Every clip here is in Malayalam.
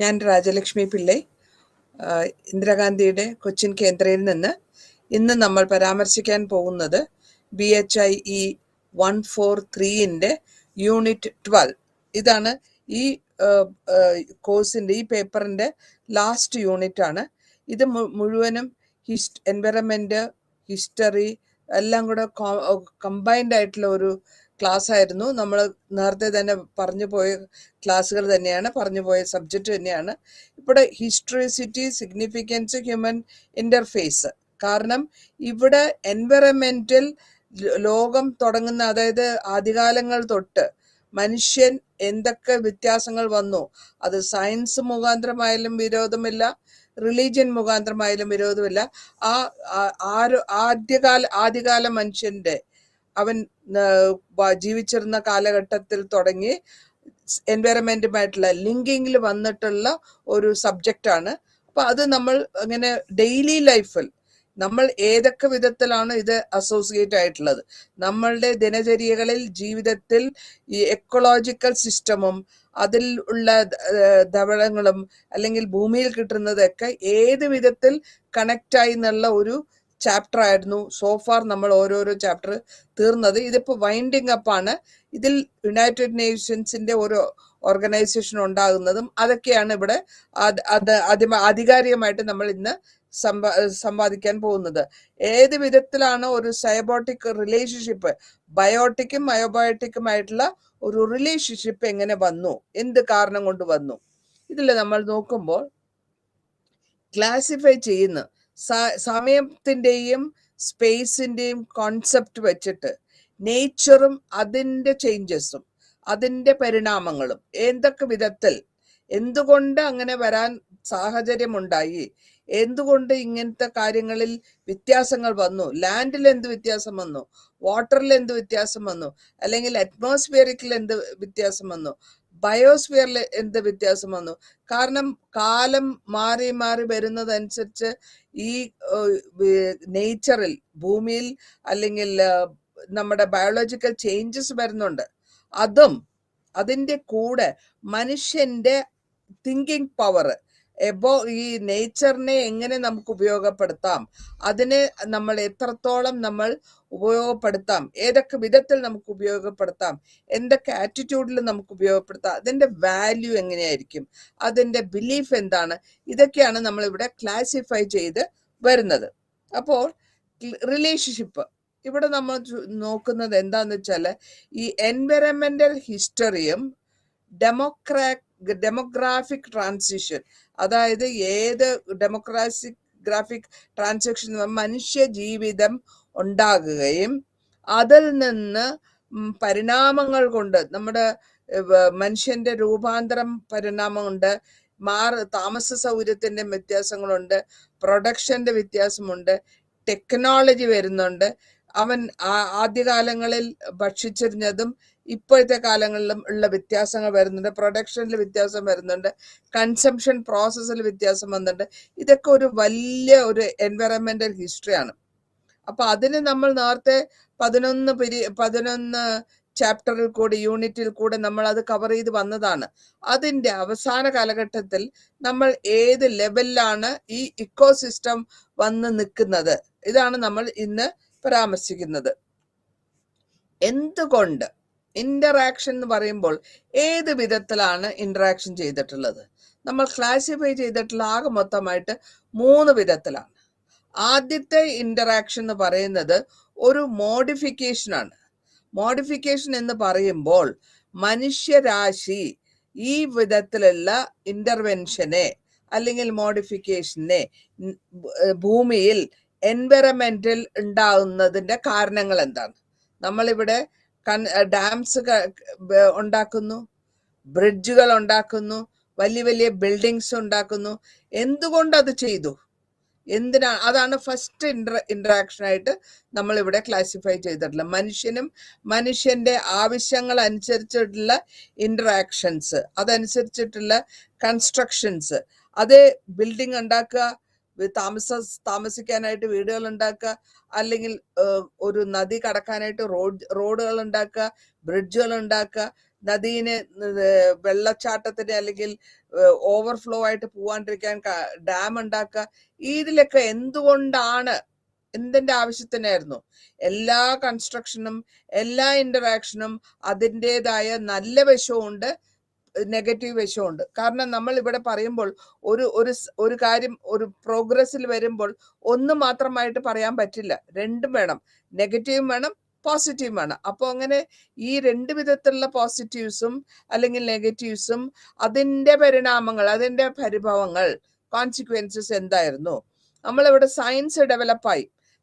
ഞാൻ രാജലക്ഷ്മി പിള്ളൈ, ഇന്ദിരാഗാന്ധിയുടെ കൊച്ചിൻ കേന്ദ്രയിൽ നിന്ന്. ഇന്ന് നമ്മൾ പരാമർശിക്കാൻ പോകുന്നത് BHIE 143-ന്റെ യൂണിറ്റ് 12. ഇതാണ് ഈ കോഴ്സിൻ്റെ, ഈ പേപ്പറിൻ്റെ ലാസ്റ്റ് യൂണിറ്റ് ആണ്. ഇത് മുഴുവനും എൻവയറമെൻറ്റ്, ഹിസ്റ്ററി എല്ലാം കൂടെ കമ്പൈൻഡ് ആയിട്ടുള്ള ഒരു ക്ലാസ് ആയിരുന്നു. നമ്മൾ നേരത്തെ തന്നെ പറഞ്ഞു പോയ ക്ലാസ്സുകൾ തന്നെയാണ്, പറഞ്ഞു പോയ സബ്ജക്റ്റ് തന്നെയാണ്. ഇവിടെ ഹിസ്റ്റോറിസിറ്റി, സിഗ്നിഫിക്കൻസ്, ഹ്യൂമൻ ഇൻ്റർഫേസ്. കാരണം ഇവിടെ എൻവയറമെൻറ്റൽ ലോകം തുടങ്ങുന്ന, അതായത് ആദ്യകാലങ്ങൾ തൊട്ട് മനുഷ്യൻ എന്തൊക്കെ വ്യത്യാസങ്ങൾ വന്നു, അത് സയൻസ് മുഖാന്തരമായാലും വിരോധമില്ല, റിലീജിയൻ മുഖാന്തരമായാലും വിരോധമില്ല. ആദ്യകാല മനുഷ്യന്റെ അവൻ ജീവിച്ചിരുന്ന കാലഘട്ടത്തിൽ തുടങ്ങി എൻവയറമെന്റുമായിട്ടുള്ള ലിങ്കിങ്ങിൽ വന്നിട്ടുള്ള ഒരു സബ്ജക്റ്റാണ്. അപ്പൊ അത് നമ്മൾ അങ്ങനെ ഡെയിലി ലൈഫിൽ നമ്മൾ ഏതൊക്കെ വിധത്തിലാണ് ഇത് അസോസിയേറ്റ് ആയിട്ടുള്ളത്, നമ്മളുടെ ദിനചര്യകളിൽ, ജീവിതത്തിൽ ഈ എക്കോളജിക്കൽ സിസ്റ്റമും അതിൽ ഉള്ള ധവളങ്ങളും അല്ലെങ്കിൽ ഭൂമിയിൽ കിട്ടുന്നതൊക്കെ ഏത് വിധത്തിൽ കണക്റ്റായി എന്നുള്ള ഒരു ചാപ്റ്റർ ആയിരുന്നു സോഫാർ നമ്മൾ ഓരോരോ ചാപ്റ്റർ തീർന്നത്. ഇതിപ്പോൾ വൈൻഡിങ് അപ്പാണ്. ഇതിൽ യുണൈറ്റഡ് നേഷൻസിന്റെ ഒരു ഓർഗനൈസേഷൻ ഉണ്ടാകുന്നതും അതൊക്കെയാണ് ഇവിടെ ആധികാരികമായിട്ട് നമ്മൾ ഇന്ന് സമ്പാദിക്കാൻ പോകുന്നത്. ഏത് വിധത്തിലാണ് ഒരു സൈബോട്ടിക് റിലേഷൻഷിപ്പ്, ബയോട്ടിക്കും മയോബയോട്ടിക്കുമായിട്ടുള്ള ഒരു റിലേഷൻഷിപ്പ് എങ്ങനെ വന്നു, എന്ത് കാരണം കൊണ്ട് വന്നു, ഇതിൽ നമ്മൾ നോക്കുമ്പോൾ ക്ലാസിഫൈ ചെയ്യുന്ന സമയത്തിൻ്റെയും സ്പേസിൻ്റെയും കോൺസെപ്റ്റ് വെച്ചിട്ട് നേച്ചറും അതിൻ്റെ ചേഞ്ചസും അതിൻ്റെ പരിണാമങ്ങളും എന്തൊക്കെ വിധത്തിൽ, എന്തുകൊണ്ട് അങ്ങനെ വരാൻ സാഹചര്യമുണ്ടായി, എന്തുകൊണ്ട് ഇങ്ങനത്തെ കാര്യങ്ങളിൽ വ്യത്യാസങ്ങൾ വന്നു, ലാൻഡിൽ എന്ത് വ്യത്യാസം വന്നു, വാട്ടറിൽ എന്ത് വ്യത്യാസം വന്നു, അല്ലെങ്കിൽ അറ്റ്മോസ്ഫിയറിക്കിൽ എന്ത് വ്യത്യാസം വന്നു, ബയോസ്ഫിയറിൽ എന്ത് വ്യത്യാസം വന്നു. കാരണം കാലം മാറി മാറി വരുന്നതനുസരിച്ച് ഈ നേച്ചറിൽ, ഭൂമിയിൽ അല്ലെങ്കിൽ നമ്മുടെ ബയോളജിക്കൽ ചേഞ്ചസ് വരുന്നുണ്ട്. അതും അതിൻ്റെ കൂടെ മനുഷ്യന്റെ തിങ്കിങ് പവർ, ഈ നേച്ചറിനെ എങ്ങനെ നമുക്ക് ഉപയോഗപ്പെടുത്താം, അതിനെ നമ്മൾ എത്രത്തോളം നമ്മൾ ഉപയോഗപ്പെടുത്താം, ഏതൊക്കെ വിധത്തിൽ നമുക്ക് ഉപയോഗപ്പെടുത്താം, എന്തൊക്കെ ആറ്റിറ്റ്യൂഡിൽ നമുക്ക് ഉപയോഗപ്പെടുത്താം, അതിൻ്റെ വാല്യൂ എങ്ങനെയായിരിക്കും, അതിൻ്റെ ബിലീഫ് എന്താണ്, ഇതൊക്കെയാണ് നമ്മളിവിടെ ക്ലാസിഫൈ ചെയ്ത് വരുന്നത്. അപ്പോൾ റിലേഷൻഷിപ്പ് ഇവിടെ നമ്മൾ നോക്കുന്നത് എന്താന്ന് വെച്ചാൽ, ഈ എൻവയറമെന്റൽ ഹിസ്റ്ററിയും ഡെമോഗ്രാഫിക് ട്രാൻസിഷൻ, അതായത് ഏത് ഡെമോഗ്രാഫിക് ട്രാൻസാക്ഷൻ, മനുഷ്യ ജീവിതം ഉണ്ടാകുകയും അതിൽ നിന്ന് പരിണാമങ്ങൾ കൊണ്ട് നമ്മുടെ മനുഷ്യന്റെ രൂപാന്തരം പരിണാമമുണ്ട്, താമസ സൗകര്യത്തിന്റെ വ്യത്യാസങ്ങളുണ്ട്, പ്രൊഡക്ഷന്റെ വ്യത്യാസമുണ്ട്, ടെക്നോളജി വരുന്നുണ്ട്. അവൻ ആദ്യകാലങ്ങളിൽ ഭക്ഷിച്ചിരുന്നതും ഇപ്പോഴത്തെ കാലങ്ങളിലും ഉള്ള വ്യത്യാസങ്ങൾ വരുന്നുണ്ട്, പ്രൊഡക്ഷനിൽ വ്യത്യാസം വരുന്നുണ്ട്, കൺസംഷൻ പ്രോസസ്സിൽ വ്യത്യാസം വന്നിട്ടുണ്ട്. ഇതൊക്കെ ഒരു വലിയ ഒരു എൻവയറമെന്റൽ ഹിസ്റ്ററിയാണ്. അപ്പൊ അതിന് നമ്മൾ നേരത്തെ 11 ചാപ്റ്ററിൽ കൂടി, യൂണിറ്റിൽ കൂടെ നമ്മൾ അത് കവർ ചെയ്ത് വന്നതാണ്. അതിന്റെ അവസാന കാലഘട്ടത്തിൽ നമ്മൾ ഏത് ലെവലിലാണ് ഈ ഇക്കോസിസ്റ്റം വന്ന് നിൽക്കുന്നത്, ഇതാണ് നമ്മൾ ഇന്ന് പരാമർശിക്കുന്നത്. എന്തുകൊണ്ട് ഇന്ററാക്ഷൻ എന്ന് പറയുമ്പോൾ ഏത് വിധത്തിലാണ് ഇന്ററാക്ഷൻ ചെയ്തിട്ടുള്ളത്, നമ്മൾ ക്ലാസിഫൈ ചെയ്തിട്ടുള്ള ആകെ മൊത്തമായിട്ട് 3 വിധത്തിലാണ്. ആദ്യത്തെ ഇന്ററാക്ഷൻ എന്ന് പറയുന്നത് ഒരു മോഡിഫിക്കേഷൻ ആണ്. മോഡിഫിക്കേഷൻ എന്ന് പറയുമ്പോൾ മനുഷ്യരാശി ഈ വിധത്തിലുള്ള ഇന്റർവെൻഷനെ അല്ലെങ്കിൽ മോഡിഫിക്കേഷനെ ഭൂമിയിൽ എൻവയറമെന്റിൽ ഉണ്ടാകുന്നതിന്റെ കാരണങ്ങൾ എന്താണ്. നമ്മളിവിടെ ഡാംസ് ഉണ്ടാക്കുന്നു, ബ്രിഡ്ജുകൾ ഉണ്ടാക്കുന്നു, വലിയ വലിയ ബിൽഡിങ്സ് ഉണ്ടാക്കുന്നു. എന്തുകൊണ്ട് അത് ചെയ്തു, എന്തിനാണ്, അതാണ് ഫസ്റ്റ് ഇന്ററാക്ഷൻ ആയിട്ട് നമ്മൾ ഇവിടെ ക്ലാസിഫൈ ചെയ്തിട്ടുള്ളത്. മനുഷ്യനും മനുഷ്യന്റെ ആവശ്യങ്ങൾ അനുസരിച്ചിട്ടുള്ള ഇന്ററാക്ഷൻസ്, അതനുസരിച്ചിട്ടുള്ള കൺസ്ട്രക്ഷൻസ്, അത് ബിൽഡിംഗ് ഉണ്ടാക്കുക, താമസിക്കാനായിട്ട് വീടുകൾ ഉണ്ടാക്കുക, അല്ലെങ്കിൽ ഒരു നദി കടക്കാനായിട്ട് റോഡുകൾ ഉണ്ടാക്കുക, ബ്രിഡ്ജുകൾ ഉണ്ടാക്കുക, നദീനെ വെള്ളച്ചാട്ടത്തിന് അല്ലെങ്കിൽ ഓവർഫ്ലോ ആയിട്ട് പോവാണ്ടിരിക്കാൻ ഡാം ഉണ്ടാക്കുക. ഇതിലൊക്കെ എന്തുകൊണ്ടാണ്, എന്തിന്റെ ആവശ്യത്തിനായിരുന്നു? എല്ലാ കൺസ്ട്രക്ഷനും എല്ലാ ഇന്ററാക്ഷനും അതിൻ്റെതായ നല്ല വശവും ഉണ്ട്, നെഗറ്റീവ് വശമുണ്ട്. കാരണം നമ്മൾ ഇവിടെ പറയുമ്പോൾ ഒരു കാര്യം ഒരു പ്രോഗ്രസ്സിൽ വരുമ്പോൾ ഒന്ന് മാത്രമായിട്ട് പറയാൻ പറ്റില്ല, രണ്ടും വേണം, നെഗറ്റീവും വേണം പോസിറ്റീവും വേണം. അപ്പോൾ അങ്ങനെ ഈ രണ്ട് വിധത്തിലുള്ള പോസിറ്റീവ്സും അല്ലെങ്കിൽ നെഗറ്റീവ്സും അതിൻ്റെ പരിണാമങ്ങൾ, അതിൻ്റെ പരിഭവങ്ങൾ, കോൺസിക്വൻസസ് എന്തായിരുന്നു? നമ്മളിവിടെ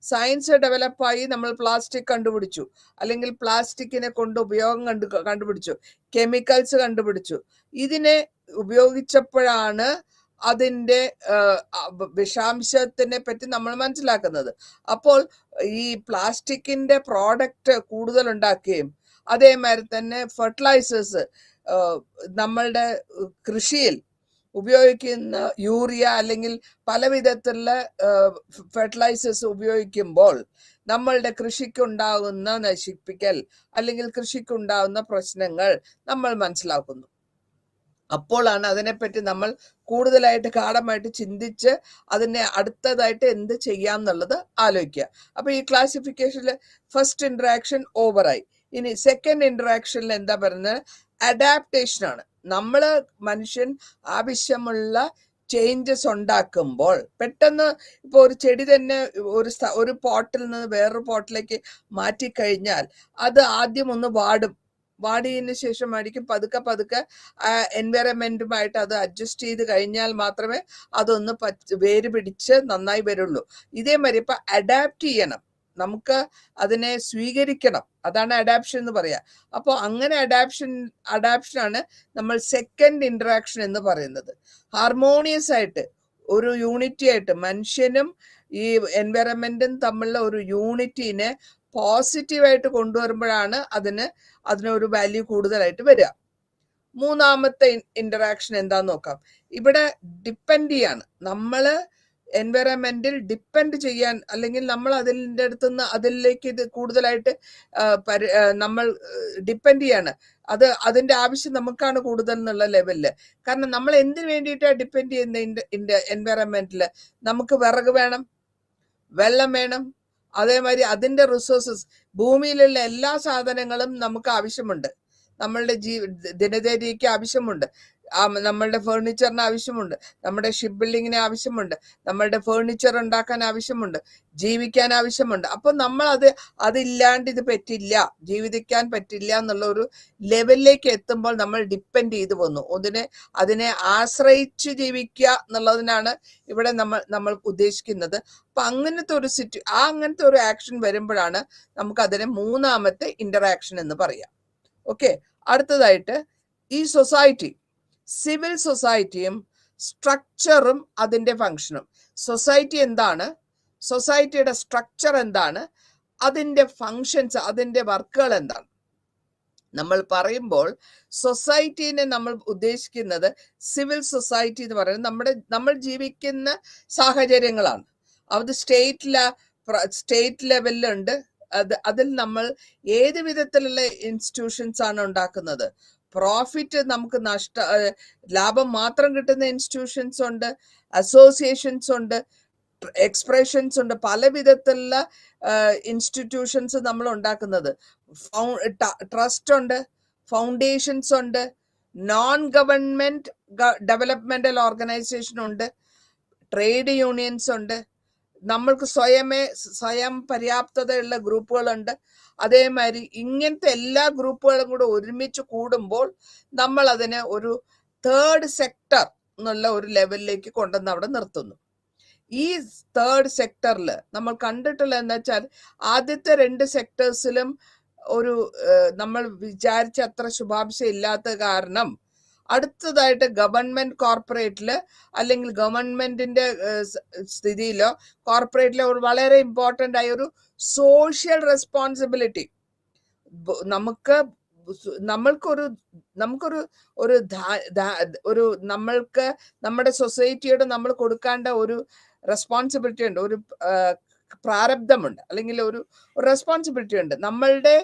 സയൻസ് ഡെവലപ്പായി നമ്മൾ പ്ലാസ്റ്റിക് കണ്ടുപിടിച്ചു, അല്ലെങ്കിൽ പ്ലാസ്റ്റിക്കിനെ കൊണ്ട് ഉപയോഗം കണ്ടുപിടിച്ചു, കെമിക്കൽസ് കണ്ടുപിടിച്ചു. ഇതിനെ ഉപയോഗിച്ചപ്പോഴാണ് അതിൻ്റെ വിഷാംശത്തിനെ പറ്റി നമ്മൾ മനസ്സിലാക്കുന്നത്. അപ്പോൾ ഈ പ്ലാസ്റ്റിക്കിന്റെ പ്രോഡക്റ്റ് കൂടുതൽ ഉണ്ടാക്കുകയും അതേമാതിരി തന്നെ ഫെർട്ടിലൈസേഴ്സ് നമ്മളുടെ കൃഷിയിൽ ഉപയോഗിക്കുന്ന യൂറിയ അല്ലെങ്കിൽ പല വിധത്തിലുള്ള ഫെർട്ടിലൈസേഴ്സ് ഉപയോഗിക്കുമ്പോൾ നമ്മളുടെ കൃഷിക്കുണ്ടാകുന്ന നശിപ്പിക്കൽ അല്ലെങ്കിൽ കൃഷിക്കുണ്ടാകുന്ന പ്രശ്നങ്ങൾ നമ്മൾ മനസ്സിലാക്കുന്നു. അപ്പോഴാണ് അതിനെപ്പറ്റി നമ്മൾ കൂടുതലായിട്ട് ഗാഢമായിട്ട് ചിന്തിച്ച് അതിനെ അടുത്തതായിട്ട് എന്ത് ചെയ്യാം എന്നുള്ളത് ആലോചിക്കുക. അപ്പൊ ഈ ക്ലാസിഫിക്കേഷനിൽ ഫസ്റ്റ് ഇന്ററാക്ഷൻ ഓവറായി. ഇനി സെക്കൻഡ് ഇന്ററാക്ഷനിൽ എന്താ പറയുന്നത്? അഡാപ്റ്റേഷൻ ആണ്. നമ്മള് മനുഷ്യൻ ആവശ്യമുള്ള ചേഞ്ചസ് ഉണ്ടാക്കുമ്പോൾ പെട്ടെന്ന് ഇപ്പൊ ഒരു ചെടി തന്നെ ഒരു പോട്ടിൽ നിന്ന് വേറൊരു പോട്ടിലേക്ക് മാറ്റിക്കഴിഞ്ഞാൽ അത് ആദ്യം ഒന്ന് വാടിയതിന് ശേഷമായിരിക്കും പതുക്കെ എൻവയറമെന്റുമായിട്ട് അത് അഡ്ജസ്റ്റ് ചെയ്ത് കഴിഞ്ഞാൽ മാത്രമേ അതൊന്ന് വേര് പിടിച്ച് നന്നായി വരുള്ളൂ. ഇതേമാതിരി ഇപ്പൊ അഡാപ്റ്റ് ചെയ്യണം, നമുക്ക് അതിനെ സ്വീകരിക്കണം, അതാണ് അഡാപ്ഷൻ എന്ന് പറയാ. അപ്പോൾ അങ്ങനെ അഡാപ്ഷനാണ് നമ്മൾ സെക്കൻഡ് ഇന്ററാക്ഷൻ എന്ന് പറയുന്നത്. ഹാർമോണിയസ് ആയിട്ട് ഒരു യൂണിറ്റി ആയിട്ട് മനുഷ്യനും ഈ എൻവയറമെന്റും തമ്മിലുള്ള ഒരു യൂണിറ്റിനെ പോസിറ്റീവായിട്ട് കൊണ്ടുവരുമ്പോഴാണ് അതിനൊരു വാല്യൂ കൂടുതലായിട്ട് വരിക. മൂന്നാമത്തെ ഇന്ററാക്ഷൻ എന്താന്ന് നോക്കാം. ഇവിടെ ഡിപ്പെൻഡ് ചെയ്യാണ്, നമ്മള് എൻവയറമെന്റിൽ ഡിപ്പെൻഡ് ചെയ്യാൻ, അല്ലെങ്കിൽ നമ്മൾ അതിൻ്റെ അടുത്തുനിന്ന് അതിലേക്ക് ഇത് കൂടുതലായിട്ട് നമ്മൾ ഡിപ്പെൻഡ് ചെയ്യാണ്. അതിന്റെ ആവശ്യം നമുക്കാണ് കൂടുതൽ എന്നുള്ള ലെവലില്. കാരണം നമ്മൾ എന്തിനു വേണ്ടിയിട്ടാണ് ഡിപ്പെൻഡ് ചെയ്യുന്ന എൻവയറമെന്റിൽ? നമുക്ക് വിറക് വേണം, വെള്ളം വേണം, അതേമാതിരി അതിന്റെ റിസോഴ്സസ്, ഭൂമിയിലുള്ള എല്ലാ സാധനങ്ങളും നമുക്ക് ആവശ്യമുണ്ട്, നമ്മളുടെ ദിനചര്യക്ക് ആവശ്യമുണ്ട്, നമ്മളുടെ ഫേർണിച്ചറിന് ആവശ്യമുണ്ട്, നമ്മുടെ ഷിപ്പ് ബിൽഡിങ്ങിന് ആവശ്യമുണ്ട്, നമ്മളുടെ ഫേർണിച്ചർ ഉണ്ടാക്കാൻ ആവശ്യമുണ്ട്, ജീവിക്കാൻ ആവശ്യമുണ്ട്. അപ്പൊ നമ്മൾ അതില്ലാണ്ട് ഇത് പറ്റില്ല, ജീവിക്കാൻ പറ്റില്ല എന്നുള്ള ഒരു ലെവലിലേക്ക് എത്തുമ്പോൾ നമ്മൾ ഡിപ്പെൻഡ് ചെയ്തു പോന്നു. അതിനെ ആശ്രയിച്ച് ജീവിക്കുക എന്നുള്ളതിനാണ് ഇവിടെ നമ്മൾ ഉദ്ദേശിക്കുന്നത്. അപ്പൊ അങ്ങനത്തെ ഒരു ആക്ഷൻ വരുമ്പോഴാണ് നമുക്ക് അതിനെ മൂന്നാമത്തെ ഇന്ററാക്ഷൻ എന്ന് പറയാം. ഓക്കെ, അടുത്തതായിട്ട് ഈ സൊസൈറ്റി, സിവിൽ സൊസൈറ്റിയും സ്ട്രക്ചറും അതിന്റെ ഫങ്ഷനും. സൊസൈറ്റി എന്താണ്, സൊസൈറ്റിയുടെ സ്ട്രക്ചർ എന്താണ്, അതിന്റെ ഫങ്ഷൻസ്, അതിന്റെ വർക്കുകൾ എന്താണ്? നമ്മൾ പറയുമ്പോൾ സൊസൈറ്റീനെ നമ്മൾ ഉദ്ദേശിക്കുന്നത്, സിവിൽ സൊസൈറ്റി എന്ന് പറയുന്നത് നമ്മൾ ജീവിക്കുന്ന സാഹചര്യങ്ങളാണ്. അത് സ്റ്റേറ്റ് ലെവലിലുണ്ട്. അതിൽ നമ്മൾ ഏത് വിധത്തിലുള്ള ഇൻസ്റ്റിറ്റ്യൂഷൻസ് ആണ് ഉണ്ടാക്കുന്നത്? പ്രോഫിറ്റ്, നമുക്ക് ലാഭം മാത്രം കിട്ടുന്ന ഇൻസ്റ്റിറ്റ്യൂഷൻസ് ഉണ്ട്, അസോസിയേഷൻസ് ഉണ്ട്, എക്സ്പ്രഷൻസ് ഉണ്ട്, പല വിധത്തിലുള്ള ഇൻസ്റ്റിറ്റ്യൂഷൻസ് നമ്മൾ ഉണ്ടാക്കുന്നത്. ട്രസ്റ്റ് ഉണ്ട്, ഫൗണ്ടേഷൻസ് ഉണ്ട്, നോൺ ഗവൺമെന്റ് ഡെവലപ്മെന്റൽ ഓർഗനൈസേഷൻ ഉണ്ട്, ട്രേഡ് യൂണിയൻസ് ഉണ്ട്, നമ്മൾക്ക് സ്വയം പര്യാപ്തതയുള്ള ഗ്രൂപ്പുകളുണ്ട്. അതേമാതിരി ഇങ്ങനത്തെ എല്ലാ ഗ്രൂപ്പുകളും കൂടെ ഒരുമിച്ച് കൂടുമ്പോൾ നമ്മൾ അതിനെ ഒരു തേർഡ് സെക്ടർ എന്നുള്ള ഒരു ലെവലിലേക്ക് കൊണ്ടുവന്ന് അവിടെ നിർത്തുന്നു. ഈ തേർഡ് സെക്ടറിൽ നമ്മൾ കണ്ടിട്ടുള്ള എന്ന് വെച്ചാൽ, ആദ്യത്തെ രണ്ട് സെക്ടേഴ്സിലും നമ്മൾ വിചാരിച്ച അത്ര ശുഭാപ്ശ ഇല്ലാത്ത കാരണം അടുത്തതായിട്ട് ഗവൺമെന്റ് കോർപ്പറേറ്റില് അല്ലെങ്കിൽ ഗവൺമെന്റിന്റെ സ്ഥിതിയിലോ കോർപ്പറേറ്റിലോ വളരെ ഇമ്പോർട്ടന്റ് ആയ ഒരു സോഷ്യൽ റെസ്പോൺസിബിലിറ്റി, നമ്മൾക്ക് നമ്മുടെ സൊസൈറ്റിയോട് നമ്മൾ കൊടുക്കേണ്ട ഒരു റെസ്പോൺസിബിലിറ്റി ഉണ്ട്, ഒരു പ്രാരബ്ധമുണ്ട്, അല്ലെങ്കിൽ ഒരു റെസ്പോൺസിബിലിറ്റി ഉണ്ട്. നമ്മളുടെ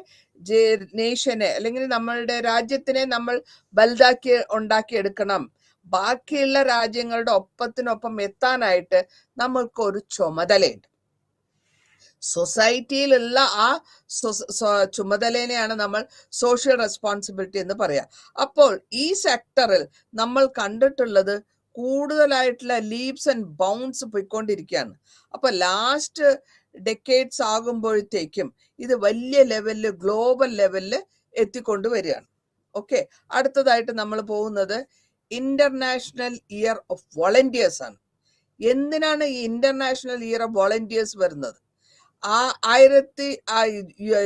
നേഷനെ അല്ലെങ്കിൽ നമ്മളുടെ രാജ്യത്തിനെ നമ്മൾ വലുതാക്കി ഉണ്ടാക്കിയെടുക്കണം. ബാക്കിയുള്ള രാജ്യങ്ങളുടെ ഒപ്പത്തിനൊപ്പം എത്താനായിട്ട് നമ്മൾക്ക് ഒരു ചുമതലയുണ്ട്. സൊസൈറ്റിയിലുള്ള ആ ചുമതലനെയാണ് നമ്മൾ സോഷ്യൽ റെസ്പോൺസിബിലിറ്റി എന്ന് പറയാം. അപ്പോൾ ഈ സെക്ടറിൽ നമ്മൾ കണ്ടിട്ടുള്ളത് കൂടുതലായിട്ടുള്ള ലീപ്സ് ആൻഡ് ബൗൺസ് പോയിക്കൊണ്ടിരിക്കുകയാണ്. അപ്പൊ ലാസ്റ്റ് ഡെക്കേഡ്സ് ആകുമ്പോഴത്തേക്കും ഇത് വലിയ ലെവലില്, ഗ്ലോബൽ ലെവലില് എത്തിക്കൊണ്ട് വരികയാണ്. ഓക്കെ, അടുത്തതായിട്ട് നമ്മൾ പോകുന്നത് ഇന്റർനാഷണൽ ഇയർ ഓഫ് വോളണ്ടിയേഴ്സ് ആണ്. എന്തിനാണ് ഈ ഇന്റർനാഷണൽ ഇയർ ഓഫ് വോളണ്ടിയേഴ്സ് വരുന്നത്?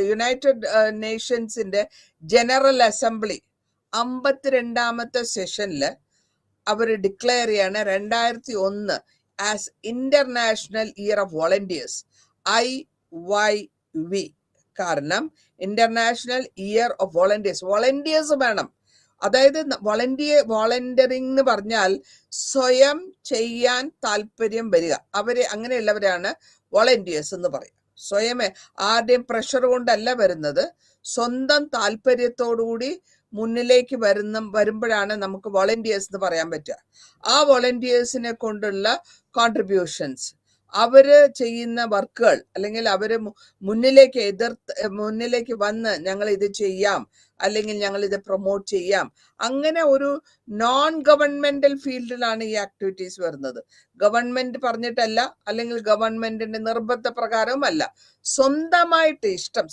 യുണൈറ്റഡ് നേഷൻസിന്റെ ജനറൽ അസംബ്ലി 52ാമത്തെ സെഷനില് അവർ ഡിക്ലെയർ ചെയ്യാണ് 2001 as international year of volunteers, IYV. കാരണം ഇന്റർനാഷണൽ ഇയർ ഓഫ് വോളണ്ടിയേഴ്സ് വേണം. അതായത് വോളണ്ടിയറിംഗ് എന്ന് പറഞ്ഞാൽ സ്വയം ചെയ്യാൻ താല്പര്യം വരിക, അവരെ അങ്ങനെയുള്ളവരാണ് വോളണ്ടിയേഴ്സ് എന്ന് പറയും. സ്വയമേ ആരുടെയും പ്രഷർ കൊണ്ടല്ല വരുന്നത്, സ്വന്തം താല്പര്യത്തോടുകൂടി മുന്നിലേക്ക് വരുമ്പോഴാണ് നമുക്ക് വോളണ്ടിയേഴ്സ് എന്ന് പറയാൻ പറ്റുക. ആ വോളണ്ടിയേഴ്സിനെ കൊണ്ടുള്ള കോൺട്രിബ്യൂഷൻസ്, അവര് ചെയ്യുന്ന വർക്കുകൾ, അല്ലെങ്കിൽ അവര് മുന്നിലേക്ക് വന്ന് ഞങ്ങൾ ഇത് ചെയ്യാം, അല്ലെങ്കിൽ ഞങ്ങൾ ഇത് പ്രൊമോട്ട് ചെയ്യാം, അങ്ങനെ ഒരു നോൺ ഗവൺമെന്റൽ ഫീൽഡിലാണ് ഈ ആക്ടിവിറ്റീസ് വരുന്നത്. ഗവൺമെന്റ് പറഞ്ഞിട്ടല്ല, അല്ലെങ്കിൽ ഗവൺമെന്റിന്റെ നിർബന്ധ പ്രകാരവുമല്ല, സ്വന്തമായിട്ട് ഇഷ്ടം,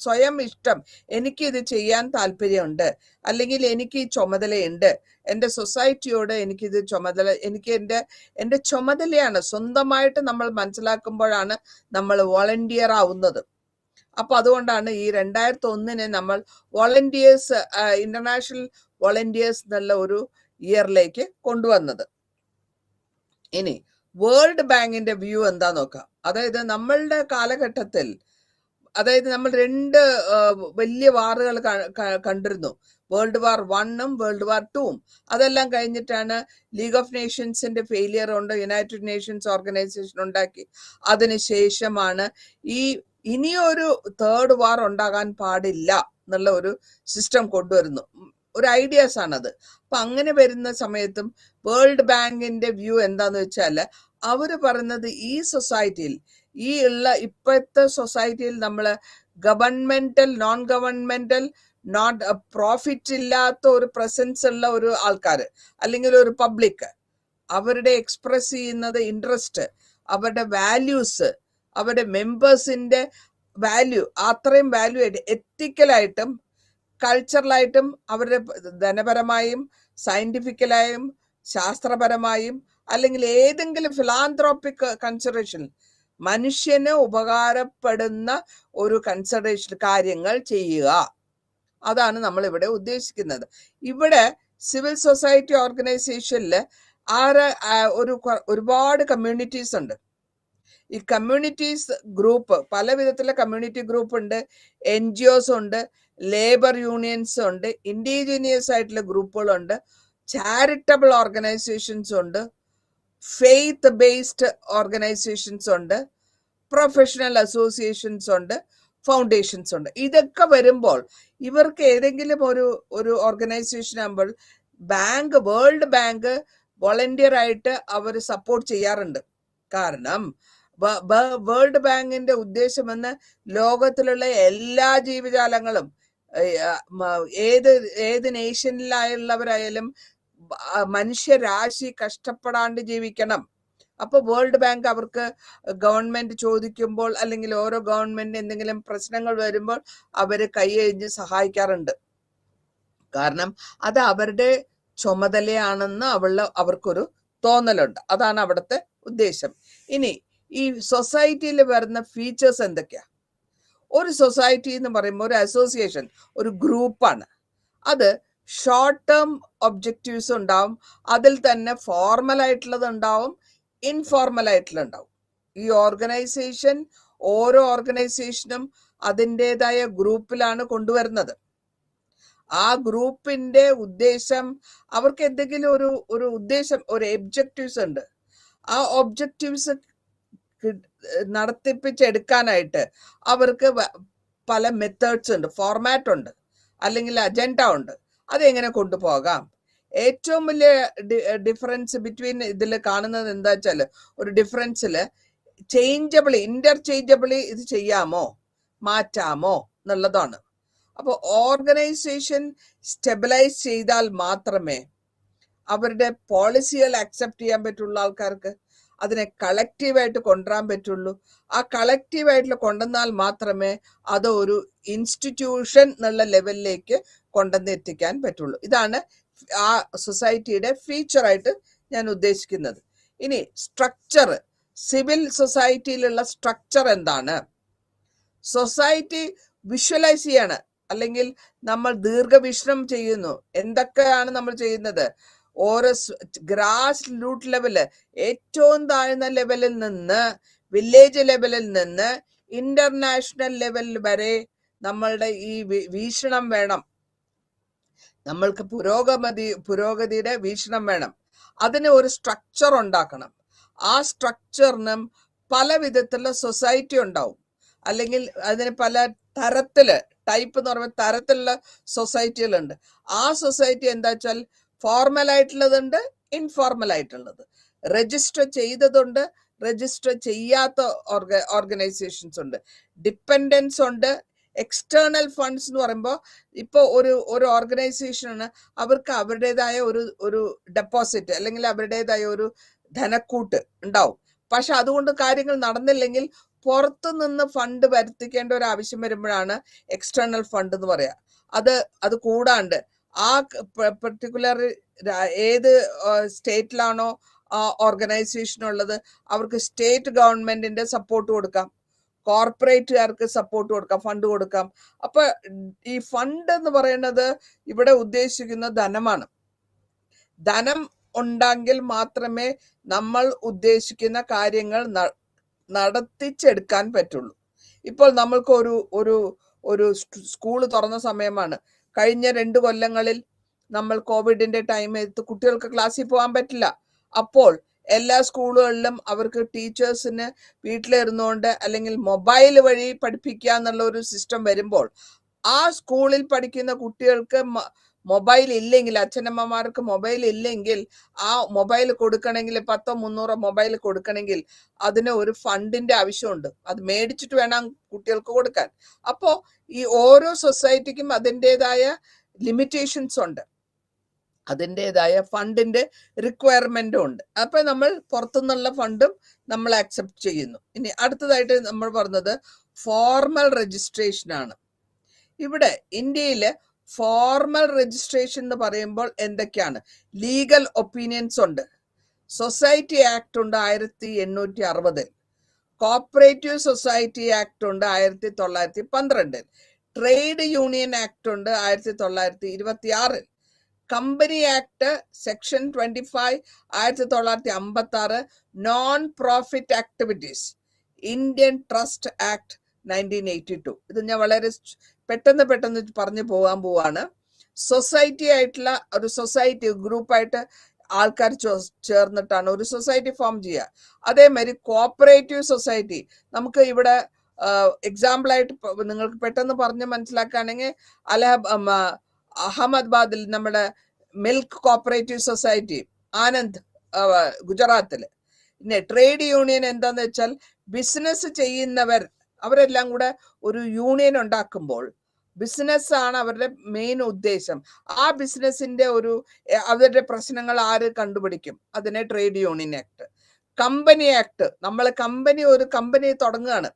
സ്വയം ഇഷ്ടം, എനിക്ക് ഇത് ചെയ്യാൻ താല്പര്യമുണ്ട്, അല്ലെങ്കിൽ എനിക്ക് ഈ ചുമതലയുണ്ട്, എൻ്റെ സൊസൈറ്റിയോട് എനിക്കിത് എനിക്ക് എൻ്റെ ചുമതലയാണ്, സ്വന്തമായിട്ട് നമ്മൾ മനസ്സിലാക്കുമ്പോഴാണ് നമ്മൾ വോളണ്ടിയർ ആവുന്നത്. അപ്പൊ അതുകൊണ്ടാണ് ഈ 2001 നമ്മൾ വോളണ്ടിയേഴ്സ്, ഇന്റർനാഷണൽ വോളണ്ടിയേഴ്സ് എന്നുള്ള ഒരു ഇയറിലേക്ക് കൊണ്ടുവന്നത്. ഇനി വേൾഡ് ബാങ്കിന്റെ വ്യൂ എന്താ നോക്കാം. അതായത് നമ്മളുടെ കാലഘട്ടത്തിൽ, അതായത് നമ്മൾ 2 വലിയ വാറുകൾ കണ്ടിരുന്നു, വേൾഡ് വാർ 1ഉം വേൾഡ് വാർ 2ഉം. അതെല്ലാം കഴിഞ്ഞിട്ടാണ് ലീഗ് ഓഫ് നേഷൻസിന്റെ ഫെയിലിയർ കൊണ്ട് യുണൈറ്റഡ് നേഷൻസ് ഓർഗനൈസേഷൻ ഉണ്ടാക്കി. അതിനുശേഷമാണ് ഇനിയൊരു 3rd വാർ ഉണ്ടാകാൻ പാടില്ല എന്നുള്ള ഒരു സിസ്റ്റം കൊണ്ടുവരുന്നു. ഒരു ഐഡിയാസ് ആണത്. അപ്പൊ അങ്ങനെ വരുന്ന സമയത്തും വേൾഡ് ബാങ്കിന്റെ വ്യൂ എന്താന്ന് വെച്ചാൽ, അവര് പറയുന്നത് ഈ സൊസൈറ്റിയിൽ, ഈ ഉള്ള ഇപ്പോഴത്തെ സൊസൈറ്റിയിൽ നമ്മൾ governmental, non governmental, not profit ഇല്ലാത്ത ഒരു പ്രസൻസ് ഉള്ള ഒരു ആൾക്കാർ, അല്ലെങ്കിൽ ഒരു പബ്ലിക്, അവരുടെ എക്സ്പ്രസ് ചെയ്യുന്നത് ഇൻട്രസ്റ്റ്, അവരുടെ വാല്യൂസ്, അവരുടെ മെമ്പേഴ്സിന്റെ വാല്യൂ, അത്രയും വാല്യൂ എത്തിക്കലായിട്ടും കൾച്ചറലായിട്ടും, അവരുടെ ധനപരമായും സയന്റിഫിക്കലായും ശാസ്ത്രപരമായും, അല്ലെങ്കിൽ ഏതെങ്കിലും ഫിലാന്ത്രോപ്പിക് കൺസിഡറേഷൻ, മനുഷ്യന് ഉപകാരപ്പെടുന്ന ഒരു കൺസിഡറേഷൻ കാര്യങ്ങൾ ചെയ്യുക. അതാണ് നമ്മൾ ഇവിടെ ഉദ്ദേശിക്കുന്നത്. ഇവിടെ സിവിൽ സൊസൈറ്റി ഓർഗനൈസേഷനിൽ ഒരുപാട് കമ്മ്യൂണിറ്റീസ് ഉണ്ട്. ഈ കമ്മ്യൂണിറ്റീസ് ഗ്രൂപ്പ്, പല വിധത്തിലുള്ള കമ്മ്യൂണിറ്റി ഗ്രൂപ്പ് ഉണ്ട്, NGOs ഉണ്ട്, ലേബർ യൂണിയൻസ് ഉണ്ട്, ഇൻഡിജീനിയസ് ആയിട്ടുള്ള ഗ്രൂപ്പുകളുണ്ട്, ചാരിറ്റബിൾ ഓർഗനൈസേഷൻസ് ഉണ്ട്, ഫെയ്ത്ത് ബേസ്ഡ് ഓർഗനൈസേഷൻസ് ഉണ്ട്, പ്രൊഫഷണൽ അസോസിയേഷൻസ് ഉണ്ട്, ഫൗണ്ടേഷൻസ് ഉണ്ട്. ഇതൊക്കെ വരുമ്പോൾ ഇവർക്ക് ഏതെങ്കിലും ഒരു ഓർഗനൈസേഷൻ ആകുമ്പോൾ വേൾഡ് ബാങ്ക് വോളണ്ടിയർ ആയിട്ട് അവർ സപ്പോർട്ട് ചെയ്യാറുണ്ട്. കാരണം വേൾഡ് ബാങ്കിന്റെ ഉദ്ദേശമെന്ന് ലോകത്തിലുള്ള എല്ലാ ജീവജാലങ്ങളും, ഏത് നേഷനിലായുള്ളവരായാലും മനുഷ്യരാശി കഷ്ടപ്പെടാണ്ട് ജീവിക്കണം. അപ്പൊ വേൾഡ് ബാങ്ക് അവർക്ക് ഗവൺമെന്റ് ചോദിക്കുമ്പോൾ, അല്ലെങ്കിൽ ഓരോ ഗവൺമെന്റ് എന്തെങ്കിലും പ്രശ്നങ്ങൾ വരുമ്പോൾ അവര് കൈയഴിഞ്ഞ് സഹായിക്കാറുണ്ട്. കാരണം അത് അവരുടെ ചുമതലയാണെന്ന് അവർക്കൊരു തോന്നലുണ്ട്. അതാണ് അവിടുത്തെ ഉദ്ദേശം. ഇനി ഈ സൊസൈറ്റിയിൽ വരുന്ന ഫീച്ചേഴ്സ് എന്തൊക്കെയാ? ഒരു സൊസൈറ്റി എന്ന് പറയുമ്പോൾ ഒരു അസോസിയേഷൻ, ഒരു ഗ്രൂപ്പാണ്. അത് ഷോർട്ട് ടേം ഒബ്ജക്റ്റീവ്സ് ഉണ്ടാവും, അതിൽ തന്നെ ഫോർമൽ ആയിട്ടുള്ളത് ഉണ്ടാവും, ഇൻഫോർമൽ ആയിട്ടുള്ള ഉണ്ടാവും. ഈ ഓരോ ഓർഗനൈസേഷനും അതിൻ്റെതായ ഗ്രൂപ്പിലാണ് കൊണ്ടുവരുന്നത്. ആ ഗ്രൂപ്പിന്റെ ഉദ്ദേശം, അവർക്ക് എന്തെങ്കിലും ഒരു ഉദ്ദേശം, ഒരു ഒബ്ജക്റ്റീവ്സ് ഉണ്ട്. ആ ഒബ്ജക്റ്റീവ്സ് നടത്തിപ്പിച്ചെടുക്കാനായിട്ട് അവർക്ക് പല മെത്തേഡ്സ് ഉണ്ട്, ഫോർമാറ്റ് ഉണ്ട്, അല്ലെങ്കിൽ അജണ്ട ഉണ്ട്. അതെങ്ങനെ കൊണ്ടുപോകാം? ഏറ്റവും വലിയ ഡിഫറൻസ് ബിറ്റ്വീൻ ഇതിൽ കാണുന്നത് എന്താ വെച്ചാൽ, ഒരു ഡിഫറൻസിൽ ഇന്റർചേഞ്ചബിളി ഇത് ചെയ്യാമോ, മാറ്റാമോ എന്നുള്ളതാണ്. അപ്പോൾ ഓർഗനൈസേഷൻ സ്റ്റെബിലൈസ് ചെയ്താൽ മാത്രമേ അവരുടെ പോളിസികൾ അക്സെപ്റ്റ് ചെയ്യാൻ പറ്റുള്ളൂ ആൾക്കാർക്ക്. അതിനെ കളക്റ്റീവായിട്ട് കൊണ്ടുവരാൻ പറ്റുള്ളൂ. ആ കളക്റ്റീവായിട്ട് കൊണ്ടുവന്നാൽ മാത്രമേ അത് ഒരു ഇൻസ്റ്റിറ്റ്യൂഷൻ എന്നുള്ള ലെവലിലേക്ക് കൊണ്ടുവന്ന് എത്തിക്കാൻ പറ്റുള്ളൂ. ഇതാണ് ആ സൊസൈറ്റിയുടെ ഫീച്ചറായിട്ട് ഞാൻ ഉദ്ദേശിക്കുന്നത്. ഇനി സ്ട്രക്ചർ, സിവിൽ സൊസൈറ്റിയിലുള്ള സ്ട്രക്ചർ എന്താണ്? സൊസൈറ്റി വിഷ്വലൈസ് ചെയ്യാണ്, അല്ലെങ്കിൽ നമ്മൾ ദീർഘവീക്ഷണം ചെയ്യുന്നു. എന്തൊക്കെയാണ് നമ്മൾ ചെയ്യുന്നത്? ഓരോ ഗ്രാസ് റൂട്ട് ലെവല്, ഏറ്റവും താഴ്ന്ന ലെവലിൽ നിന്ന്, വില്ലേജ് ലെവലിൽ നിന്ന് ഇന്റർനാഷണൽ ലെവലിൽ വരെ നമ്മളുടെ ഈ വീക്ഷണം വേണം. നമ്മൾക്ക് പുരോഗതിയുടെ വീക്ഷണം വേണം. അതിന് ഒരു സ്ട്രക്ചർ ഉണ്ടാക്കണം. ആ സ്ട്രക്ചറിനും പല വിധത്തിലുള്ള സൊസൈറ്റി ഉണ്ടാവും, അല്ലെങ്കിൽ അതിന് പല തരത്തില്, ടൈപ്പ് എന്ന് പറയുമ്പോൾ തരത്തിലുള്ള സൊസൈറ്റികളുണ്ട്. ആ സൊസൈറ്റി എന്താ വെച്ചാൽ ഫോർമൽ ആയിട്ടുള്ളതുണ്ട്, ഇൻഫോർമൽ ആയിട്ടുള്ളത്, രജിസ്റ്റർ ചെയ്തതുണ്ട്, രജിസ്റ്റർ ചെയ്യാത്ത ഓർഗനൈസേഷൻസ് ഉണ്ട്, ഡിപ്പെൻഡൻസ് ഉണ്ട്, എക്സ്റ്റേണൽ ഫണ്ട്സ് എന്ന് പറയുമ്പോൾ ഇപ്പോൾ ഒരു ഓർഗനൈസേഷനാണ്, അവർക്ക് അവരുടേതായ ഒരു ഡെപ്പോസിറ്റ് അല്ലെങ്കിൽ അവരുടേതായ ഒരു ധനക്കൂട്ട് ഉണ്ടാവും. പക്ഷെ അതുകൊണ്ട് കാര്യങ്ങൾ നടന്നില്ലെങ്കിൽ പുറത്തു നിന്ന് ഫണ്ട് വരുത്തിക്കേണ്ട ഒരു ആവശ്യം വരുമ്പോഴാണ് എക്സ്റ്റേണൽ ഫണ്ട് എന്ന് പറയാ. അത് കൂടാണ്ട് ആ പെർട്ടിക്കുലർ ഏത് സ്റ്റേറ്റിലാണോ ആ ഓർഗനൈസേഷൻ ഉള്ളത് അവർക്ക് സ്റ്റേറ്റ് ഗവൺമെന്റിന്റെ സപ്പോർട്ട് കൊടുക്കാം, കോർപ്പറേറ്റുകാർക്ക് സപ്പോർട്ട് കൊടുക്കാം, ഫണ്ട് കൊടുക്കാം. അപ്പൊ ഈ ഫണ്ട് എന്ന് പറയുന്നത് ഇവിടെ ഉദ്ദേശിക്കുന്ന ധനമാണ്. ധനം ഉണ്ടെങ്കിൽ മാത്രമേ നമ്മൾ ഉദ്ദേശിക്കുന്ന കാര്യങ്ങൾ നടത്തിച്ചെടുക്കാൻ പറ്റുള്ളൂ. ഇപ്പോൾ നമ്മൾക്ക് ഒരു സ്കൂൾ തുറന്ന സമയമാണ്. കഴിഞ്ഞ 2 കൊല്ലങ്ങളിൽ നമ്മൾ കോവിഡിന്റെ ടൈമിൽ കുട്ടികൾക്ക് ക്ലാസ്സിൽ പോകാൻ പറ്റില്ല. അപ്പോൾ എല്ലാ സ്കൂളുകളിലും അവർക്ക് ടീച്ചേഴ്സിന് വീട്ടിലിരുന്നുകൊണ്ട് അല്ലെങ്കിൽ മൊബൈൽ വഴി പഠിപ്പിക്കുക എന്നുള്ള ഒരു സിസ്റ്റം വരുമ്പോൾ, ആ സ്കൂളിൽ പഠിക്കുന്ന കുട്ടികൾക്ക് മൊബൈൽ ഇല്ലെങ്കിൽ, അച്ഛനമ്മമാർക്ക് മൊബൈൽ ഇല്ലെങ്കിൽ, ആ മൊബൈൽ കൊടുക്കണമെങ്കിൽ 100-300 മൊബൈൽ കൊടുക്കണമെങ്കിൽ അതിന് ഒരു ഫണ്ടിന്റെ ആവശ്യമുണ്ട്. അത് മേടിച്ചിട്ട് വേണം കുട്ടികൾക്ക് കൊടുക്കാൻ. അപ്പോൾ ഈ ഓരോ സൊസൈറ്റിക്കും അതിൻ്റെതായ ലിമിറ്റേഷൻസ് ഉണ്ട്, അതിൻ്റെതായ ഫണ്ടിന്റെ റിക്വയർമെന്റും ഉണ്ട്. അപ്പൊ നമ്മൾ പുറത്തുനിന്നുള്ള ഫണ്ടും നമ്മൾ അക്സെപ്റ്റ് ചെയ്യുന്നു. ഇനി അടുത്തതായിട്ട് നമ്മൾ പറഞ്ഞത് ഫോർമൽ രജിസ്ട്രേഷൻ ആണ്. ഇവിടെ ഇന്ത്യയില് ഫോർമൽ രജിസ്ട്രേഷൻ എന്ന് പറയുമ്പോൾ എന്തൊക്കെയാണ്? ലീഗൽ ഒപ്പീനിയൻസ് ഉണ്ട്, സൊസൈറ്റി ആക്ട് ഉണ്ട് 1860, കോപ്പറേറ്റീവ് സൊസൈറ്റി ആക്ട് ഉണ്ട് 1912, ട്രേഡ് യൂണിയൻ ആക്ട് ഉണ്ട് 1926, company act section 25 1956, non profit activities, Indian trust act 1982. ഇത് ഞാൻ വളരെ പെട്ടെന്ന് പറഞ്ഞു പോവാണ്. സൊസൈറ്റി ആയിട്ടുള്ള ഒരു സൊസൈറ്റി ഗ്രൂപ്പായിട്ട് ആൾക്കാർ ചേർന്നിട്ടാണ് ഒരു സൊസൈറ്റി ഫോം ചെയ്യുക. അതേമാതിരി കോപ്പറേറ്റീവ് സൊസൈറ്റി, നമുക്ക് ഇവിടെ എക്സാമ്പിൾ ആയിട്ട് നിങ്ങൾക്ക് പെട്ടെന്ന് പറഞ്ഞ് മനസ്സിലാക്കുകയാണെങ്കിൽ അഹമ്മദാബാദിൽ നമ്മുടെ മിൽക്ക് കോപ്പറേറ്റീവ് സൊസൈറ്റി, ആനന്ദ് ഗുജറാത്തില്. പിന്നെ ട്രേഡ് യൂണിയൻ എന്താന്ന് വെച്ചാൽ ബിസിനസ് ചെയ്യുന്നവർ അവരെല്ലാം കൂടെ ഒരു യൂണിയൻ ഉണ്ടാക്കുമ്പോൾ ബിസിനസ് ആണ് അവരുടെ മെയിൻ ഉദ്ദേശം. ആ ബിസിനസിന്റെ അവരുടെ പ്രശ്നങ്ങൾ ആര് കണ്ടുപിടിക്കും? അതിനെ trade union act. Company act, നമ്മൾ ഒരു കമ്പനി തുടങ്ങുകയാണ്,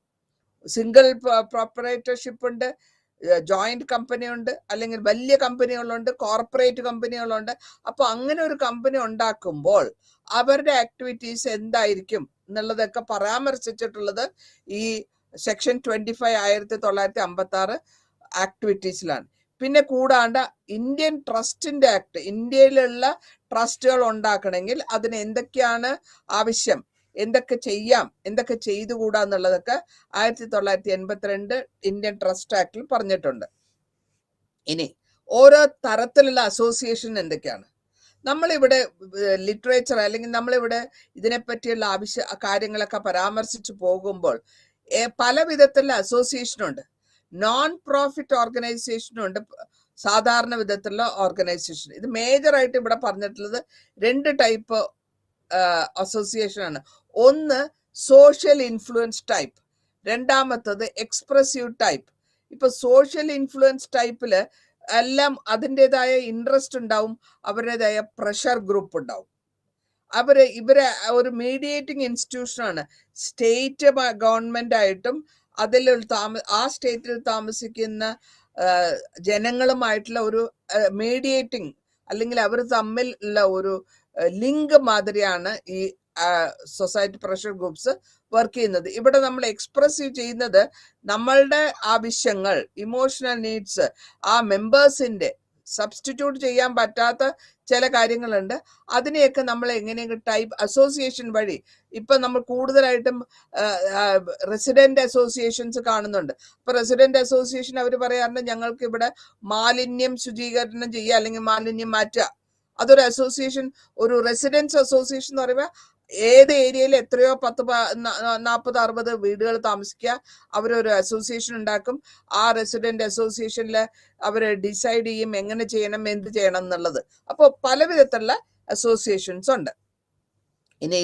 സിംഗിൾ പ്രൊപ്പറേറ്റർഷിപ്പ് ഉണ്ട്, ജോയിന്റ് കമ്പനി ഉണ്ട്, അല്ലെങ്കിൽ വലിയ കമ്പനികളുണ്ട്, കോർപ്പറേറ്റ് കമ്പനികളുണ്ട്. അപ്പൊ അങ്ങനെ ഒരു കമ്പനി ഉണ്ടാക്കുമ്പോൾ അവരുടെ ആക്ടിവിറ്റീസ് എന്തായിരിക്കും എന്നുള്ളതൊക്കെ പരാമർശിച്ചിട്ടുള്ളത് ഈ സെക്ഷൻ 25 1956 ആക്ടിവിറ്റീസിലാണ്. പിന്നെ കൂടാണ്ട് ഇന്ത്യൻ ട്രസ്റ്റിന്റെ ആക്ട്, ഇന്ത്യയിലുള്ള ട്രസ്റ്റുകൾ ഉണ്ടാക്കണമെങ്കിൽ അതിന് എന്തൊക്കെയാണ് ആവശ്യം, എന്തൊക്കെ ചെയ്യാം, എന്തൊക്കെ ചെയ്തുകൂടാ എന്നുള്ളതൊക്കെ 1982 ഇന്ത്യൻ ട്രസ്റ്റ് ആക്ടിൽ പറഞ്ഞിട്ടുണ്ട്. ഇനി ഓരോ തരത്തിലുള്ള അസോസിയേഷൻ എന്തൊക്കെയാണ്? നമ്മളിവിടെ ലിറ്ററേച്ചർ അല്ലെങ്കിൽ നമ്മളിവിടെ ഇതിനെപ്പറ്റിയുള്ള കാര്യങ്ങളൊക്കെ പരാമർശിച്ചു പോകുമ്പോൾ പല വിധത്തിലുള്ള അസോസിയേഷനുണ്ട്. നോൺ പ്രോഫിറ്റ് ഓർഗനൈസേഷനുണ്ട്, സാധാരണ വിധത്തിലുള്ള ഓർഗനൈസേഷൻ. ഇത് മേജറായിട്ട് ഇവിടെ പറഞ്ഞിട്ടുള്ളത് 2 ടൈപ്പ് അസോസിയേഷൻ ആണ്. ഒന്ന് സോഷ്യൽ ഇൻഫ്ലുവൻസ് ടൈപ്പ്, രണ്ടാമത്തത് എക്സ്പ്രസീവ് ടൈപ്പ്. ഇപ്പൊ സോഷ്യൽ ഇൻഫ്ലുവൻസ് ടൈപ്പില് എല്ലാം അതിൻ്റെതായ ഇൻട്രസ്റ്റ് ഉണ്ടാവും, അവരുടേതായ പ്രഷർ ഗ്രൂപ്പ് ഉണ്ടാവും. ഇവരെ ഒരു മീഡിയേറ്റിംഗ് ഇൻസ്റ്റിറ്റ്യൂഷനാണ്. സ്റ്റേറ്റ് ഗവൺമെന്റ് ആയിട്ടും അതിൽ ആ സ്റ്റേറ്റിൽ താമസിക്കുന്ന ജനങ്ങളുമായിട്ടുള്ള ഒരു മീഡിയേറ്റിംഗ് അല്ലെങ്കിൽ അവർ തമ്മിലുള്ള ഒരു ലിങ്ക് മാതിരിയാണ് ഈ സൊസൈറ്റി പ്രഷർ ഗ്രൂപ്പ്സ് വർക്ക് ചെയ്യുന്നത്. ഇവിടെ നമ്മൾ എക്സ്പ്രസീവ് ചെയ്യുന്നത് നമ്മളുടെ ആവശ്യങ്ങൾ, ഇമോഷണൽ നീഡ്സ്, ആ മെമ്പേഴ്സിന്റെ സബ്സ്റ്റിറ്റ്യൂട്ട് ചെയ്യാൻ പറ്റാത്ത ചില കാര്യങ്ങളുണ്ട്. അതിനെയൊക്കെ നമ്മൾ എങ്ങനെയൊക്കെ ടൈപ്പ് അസോസിയേഷൻ വഴി, ഇപ്പൊ നമ്മൾ കൂടുതലായിട്ടും റെസിഡന്റ് അസോസിയേഷൻസ് കാണുന്നുണ്ട്. അപ്പൊ റെസിഡന്റ് അസോസിയേഷൻ അവർ പറയാറുണ്ട് ഞങ്ങൾക്ക് ഇവിടെ മാലിന്യം ശുചീകരണം ചെയ്യുക അല്ലെങ്കിൽ മാലിന്യം മാറ്റുക. അതൊരു അസോസിയേഷൻ, ഒരു റെസിഡൻസ് അസോസിയേഷൻ എന്ന് പറയുമ്പോൾ ഏത് ഏരിയയിൽ എത്രയോ 10, 40, 60 വീടുകൾ താമസിക്കുക, അവരൊരു അസോസിയേഷൻ ഉണ്ടാക്കും. ആ റെസിഡന്റ് അസോസിയേഷനിൽ അവർ ഡിസൈഡ് ചെയ്യും എങ്ങനെ ചെയ്യണം, എന്ത് ചെയ്യണം എന്നുള്ളത്. അപ്പോൾ പല വിധത്തിലുള്ള അസോസിയേഷൻസ് ഉണ്ട്. ഇനി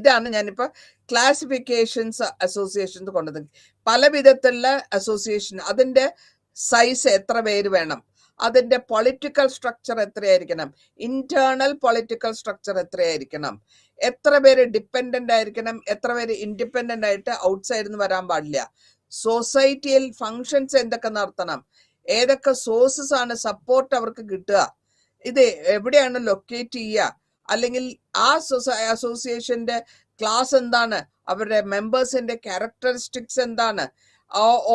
ഇതാണ് ഞാനിപ്പോ ക്ലാസിഫിക്കേഷൻസ് അസോസിയേഷൻസ് കൊണ്ടത്. പല വിധത്തിലുള്ള അസോസിയേഷൻ, അതിന്റെ സൈസ് എത്ര പേര് വേണം, അതിന്റെ പൊളിറ്റിക്കൽ സ്ട്രക്ചർ എത്രയായിരിക്കണം, ഇന്റേണൽ പൊളിറ്റിക്കൽ സ്ട്രക്ചർ എത്രയായിരിക്കണം, എത്ര പേര് ഡിപ്പെൻഡന്റ് ആയിരിക്കണം, എത്ര പേര് ഇൻഡിപെൻഡന്റ് ആയിട്ട് ഔട്ട്സൈഡിൽ നിന്ന് വരാൻ പാടില്ല, സൊസൈറ്റിയിൽ ഫങ്ഷൻസ് എന്തൊക്കെ നടത്തണം, ഏതൊക്കെ സോഴ്സസ് ആണ് സപ്പോർട്ട് അവർക്ക് കിട്ടുക, ഇത് എവിടെയാണ് ലൊക്കേറ്റ് ചെയ്യുക, അല്ലെങ്കിൽ ആ അസോസിയേഷന്റെ ക്ലാസ് എന്താണ്, അവരുടെ മെമ്പേഴ്സിന്റെ ക്യാരക്ടറിസ്റ്റിക്സ് എന്താണ്,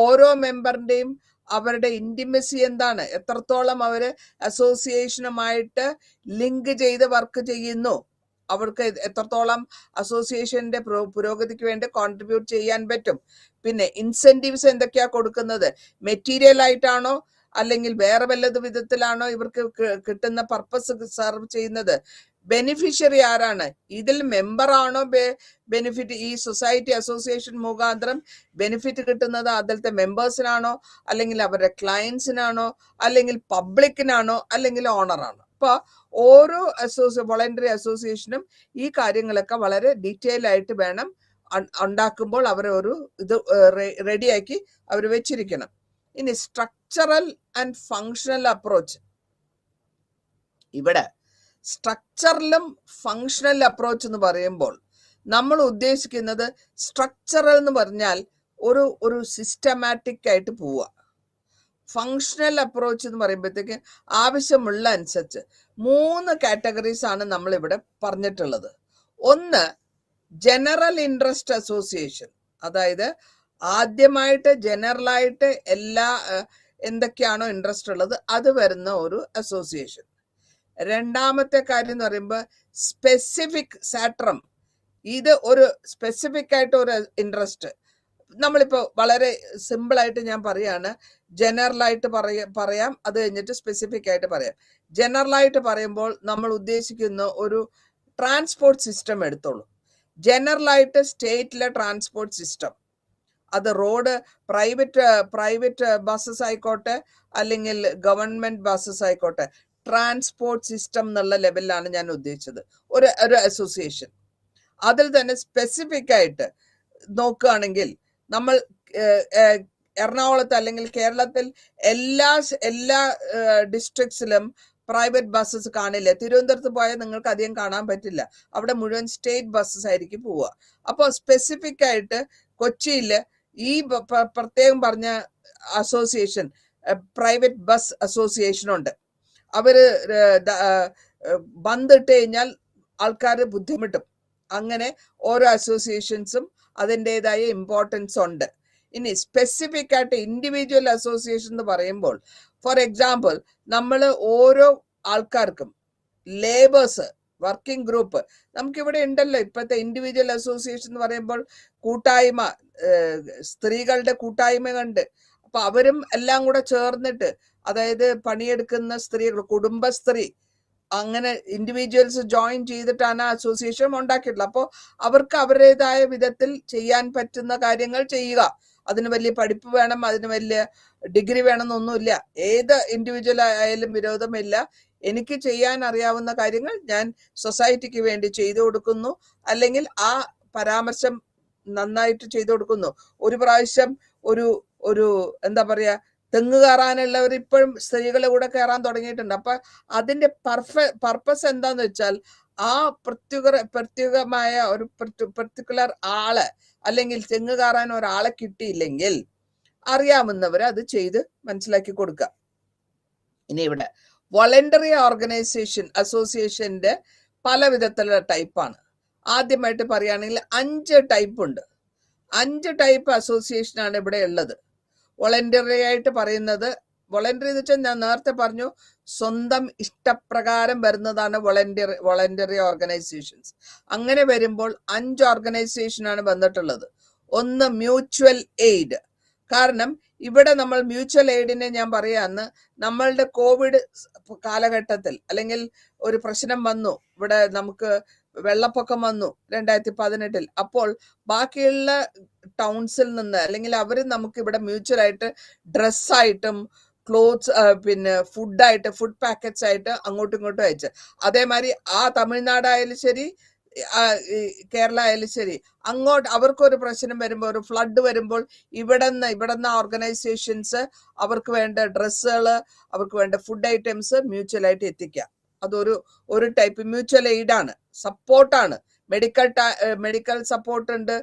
ഓരോ മെമ്പറിന്റെയും അവരുടെ ഇന്റിമസി എന്താണ്, എത്രത്തോളം അവര് അസോസിയേഷനുമായിട്ട് ലിങ്ക് ചെയ്ത് വർക്ക് ചെയ്യുന്നു, അവർക്ക് എത്രത്തോളം അസോസിയേഷന്റെ പുരോഗതിക്ക് വേണ്ടി കോൺട്രിബ്യൂട്ട് ചെയ്യാൻ പറ്റും. പിന്നെ ഇൻസെന്റീവ്സ് എന്തൊക്കെയാ കൊടുക്കുന്നത്, മെറ്റീരിയൽ ആയിട്ടാണോ അല്ലെങ്കിൽ വേറെ വല്ലത് വിധത്തിലാണോ ഇവർക്ക് കിട്ടുന്ന പർപ്പസ് സെർവ് ചെയ്യുന്നത്, ബെനിഫിഷ്യറി ആരാണ്, ഇതിൽ മെമ്പർ ആണോ ബെനിഫിറ്റ്, ഈ സൊസൈറ്റി അസോസിയേഷൻ മുഖാന്തരം ബെനിഫിറ്റ് കിട്ടുന്നത് അതിലത്തെ മെമ്പേഴ്സിനാണോ അല്ലെങ്കിൽ അവരുടെ ക്ലയൻസിനാണോ അല്ലെങ്കിൽ പബ്ലിക്കിനാണോ അല്ലെങ്കിൽ ഓണറാണോ. അപ്പൊ ഓരോ വോളണ്ടറി അസോസിയേഷനും ഈ കാര്യങ്ങളൊക്കെ വളരെ ഡീറ്റെയിൽ ആയിട്ട് വേണം ഉണ്ടാക്കുമ്പോൾ അവരെ ഒരു ഇത് റെഡിയാക്കി അവർ വെച്ചിരിക്കണം. ഇനി സ്ട്രക്ചറൽ ആൻഡ് ഫങ്ഷണൽ അപ്രോച്ച്. ഇവിടെ സ്ട്രക്ചറലും ഫങ്ഷണൽ അപ്രോച്ച് എന്ന് പറയുമ്പോൾ നമ്മൾ ഉദ്ദേശിക്കുന്നത്, സ്ട്രക്ചറൽ എന്ന് പറഞ്ഞാൽ ഒരു സിസ്റ്റമാറ്റിക് ആയിട്ട് പോവുക. ഫങ്ഷണൽ അപ്രോച്ച് എന്ന് പറയുമ്പോഴത്തേക്ക് ആവശ്യമുള്ള അനുസരിച്ച് 3 കാറ്റഗറീസ് ആണ് നമ്മൾ ഇവിടെ പറഞ്ഞിട്ടുള്ളത്. ഒന്ന് ജനറൽ ഇൻട്രസ്റ്റ് അസോസിയേഷൻ, അതായത് ആദ്യമായിട്ട് ജനറലായിട്ട് എല്ലാ എന്തൊക്കെയാണോ ഇൻട്രസ്റ്റ് ഉള്ളത് അത് വരുന്ന ഒരു അസോസിയേഷൻ. രണ്ടാമത്തെ കാര്യം എന്ന് പറയുമ്പോൾ സ്പെസിഫിക് സാട്രം, ഇത് ഒരു സ്പെസിഫിക് ആയിട്ട് ഒരു ഇൻട്രസ്റ്റ്. നമ്മളിപ്പോൾ വളരെ സിമ്പിൾ ആയിട്ട് ഞാൻ പറയാണ്, ജനറലായിട്ട് പറയാം, അത് കഴിഞ്ഞിട്ട് സ്പെസിഫിക് ആയിട്ട് പറയാം. ജനറലായിട്ട് പറയുമ്പോൾ നമ്മൾ ഉദ്ദേശിക്കുന്ന ഒരു ട്രാൻസ്പോർട്ട് സിസ്റ്റം എടുത്തോളൂ. ജനറലായിട്ട് സ്റ്റേറ്റിലെ ട്രാൻസ്പോർട്ട് സിസ്റ്റം, അത് റോഡ് പ്രൈവറ്റ് ബസ്സസ് ആയിക്കോട്ടെ അല്ലെങ്കിൽ ഗവൺമെന്റ് ബസ്സസ് ആയിക്കോട്ടെ, ട്രാൻസ്പോർട്ട് സിസ്റ്റം എന്നുള്ള ലെവലിലാണ് ഞാൻ ഉദ്ദേശിച്ചത് ഒരു അസോസിയേഷൻ. അതിൽ തന്നെ സ്പെസിഫിക് ആയിട്ട് നോക്കുകയാണെങ്കിൽ നമ്മൾ എറണാകുളത്ത് അല്ലെങ്കിൽ കേരളത്തിൽ എല്ലാ ഡിസ്ട്രിക്ട്സിലും പ്രൈവറ്റ് ബസ്സസ് കാണില്ല. തിരുവനന്തപുരത്ത് പോയാൽ നിങ്ങൾക്ക് അധികം കാണാൻ പറ്റില്ല, അവിടെ മുഴുവൻ സ്റ്റേറ്റ് ബസ്സസ് ആയിരിക്കും പോവുക. അപ്പോൾ സ്പെസിഫിക് ആയിട്ട് കൊച്ചിയിൽ ഈ പ്രത്യേകം പറഞ്ഞ അസോസിയേഷൻ പ്രൈവറ്റ് ബസ് അസോസിയേഷൻ ഉണ്ട്. അവര് ബന്ദിട്ട് കഴിഞ്ഞാൽ ആൾക്കാർ ബുദ്ധിമുട്ടും. അങ്ങനെ ഓരോ അസോസിയേഷൻസും അതിൻ്റെതായ ഇമ്പോർട്ടൻസ് ഉണ്ട്. ഇനി സ്പെസിഫിക് ആയിട്ട് ഇൻഡിവിജ്വൽ അസോസിയേഷൻ എന്ന് പറയുമ്പോൾ, ഫോർ എക്സാമ്പിൾ നമ്മൾ ഓരോ ആൾക്കാർക്കും ലേബേഴ്സ് വർക്കിംഗ് ഗ്രൂപ്പ് നമുക്കിവിടെ ഉണ്ടല്ലോ. ഇപ്പോഴത്തെ ഇൻഡിവിജ്വൽ അസോസിയേഷൻ എന്ന് പറയുമ്പോൾ കൂട്ടായ്മ, സ്ത്രീകളുടെ കൂട്ടായ്മ ഉണ്ട്. അപ്പൊ അവരും എല്ലാം കൂടെ ചേർന്നിട്ട്, അതായത് പണിയെടുക്കുന്ന സ്ത്രീകൾ, കുടുംബസ്ത്രീ, അങ്ങനെ ഇൻഡിവിജ്വൽസ് ജോയിൻ ചെയ്തിട്ടാണ് അസോസിയേഷൻ ഉണ്ടാക്കിയിട്ടുള്ളത്. അപ്പോൾ അവർക്ക് അവരുടേതായ വിധത്തിൽ ചെയ്യാൻ പറ്റുന്ന കാര്യങ്ങൾ ചെയ്യുക. അതിന് വലിയ പഠിപ്പ് വേണം, അതിന് വലിയ ഡിഗ്രി വേണമെന്നൊന്നുമില്ല. ഏത് ഇൻഡിവിജ്വൽ ആയാലും വിരോധമില്ല. എനിക്ക് ചെയ്യാൻ അറിയാവുന്ന കാര്യങ്ങൾ ഞാൻ സൊസൈറ്റിക്ക് വേണ്ടി ചെയ്തു കൊടുക്കുന്നു, അല്ലെങ്കിൽ ആ പരാമർശം നന്നായിട്ട് ചെയ്തു കൊടുക്കുന്നു. ഒരു പ്രാവശ്യം ഒരു എന്താ പറയാ, തെങ്ങ് കയറാനുള്ളവർ ഇപ്പോഴും സ്ത്രീകളെ കൂടെ കയറാൻ തുടങ്ങിയിട്ടുണ്ട്. അപ്പൊ അതിന്റെ പർപ്പസ് എന്താന്ന് വെച്ചാൽ ആ പ്രത്യേകമായ ഒരു പെർട്ടിക്കുലർ ആള്, അല്ലെങ്കിൽ തെങ്ങ് കയറാൻ ഒരാളെ കിട്ടിയില്ലെങ്കിൽ അറിയാവുന്നവര് അത് ചെയ്ത് മനസ്സിലാക്കി കൊടുക്കുക. ഇനി ഇവിടെ വോളണ്ടറി ഓർഗനൈസേഷൻ അസോസിയേഷന്റെ പല വിധത്തിലുള്ള ടൈപ്പാണ്. ആദ്യമായിട്ട് പറയുകയാണെങ്കിൽ 5 ടൈപ്പ് ഉണ്ട്. 5 ടൈപ്പ് അസോസിയേഷൻ ആണ് ഇവിടെ ഉള്ളത്. വോളണ്ടറി ആയിട്ട് പറയുന്നത്, വോളണ്ടറി എന്ന് വെച്ചാൽ ഞാൻ നേരത്തെ പറഞ്ഞു, സ്വന്തം ഇഷ്ടപ്രകാരം വരുന്നതാണ് വോളണ്ടറി ഓർഗനൈസേഷൻസ്. അങ്ങനെ വരുമ്പോൾ 5 ഓർഗനൈസേഷൻ ആണ് വന്നിട്ടുള്ളത്. ഒന്ന് മ്യൂച്വൽ എയ്ഡ്. കാരണം ഇവിടെ നമ്മൾ മ്യൂച്വൽ എയ്ഡിനെ ഞാൻ പറയാന്ന്, നമ്മളുടെ കോവിഡ് കാലഘട്ടത്തിൽ അല്ലെങ്കിൽ ഒരു പ്രശ്നം വന്നു, ഇവിടെ നമുക്ക് വെള്ളപ്പൊക്കം വന്നു 2018. അപ്പോൾ ബാക്കിയുള്ള ടൗൺസിൽ നിന്ന് അല്ലെങ്കിൽ അവർ നമുക്ക് ഇവിടെ മ്യൂച്വൽ ആയിട്ട് ഡ്രസ്സായിട്ടും ക്ലോത്ത്സ്, പിന്നെ ഫുഡ് പാക്കറ്റ്സ് ആയിട്ട് അങ്ങോട്ടും ഇങ്ങോട്ടും അയച്ച്. അതേമാതിരി ആ തമിഴ്നാടായാലും ശരി, കേരള ആയാലും ശരി, അങ്ങോട്ട് അവർക്കൊരു പ്രശ്നം വരുമ്പോൾ, ഒരു ഫ്ലഡ് വരുമ്പോൾ ഇവിടുന്ന് ഓർഗനൈസേഷൻസ് അവർക്ക് വേണ്ട ഡ്രസ്സുകൾ, അവർക്ക് വേണ്ട ഫുഡ് ഐറ്റംസ് മ്യൂച്വൽ ആയിട്ട് എത്തിക്കുക. അതൊരു ടൈപ്പ് മ്യൂച്വൽ എയ്ഡ് ആണ്, സപ്പോർട്ടാണ്. മെഡിക്കൽ സപ്പോർട്ട് ഉണ്ട്,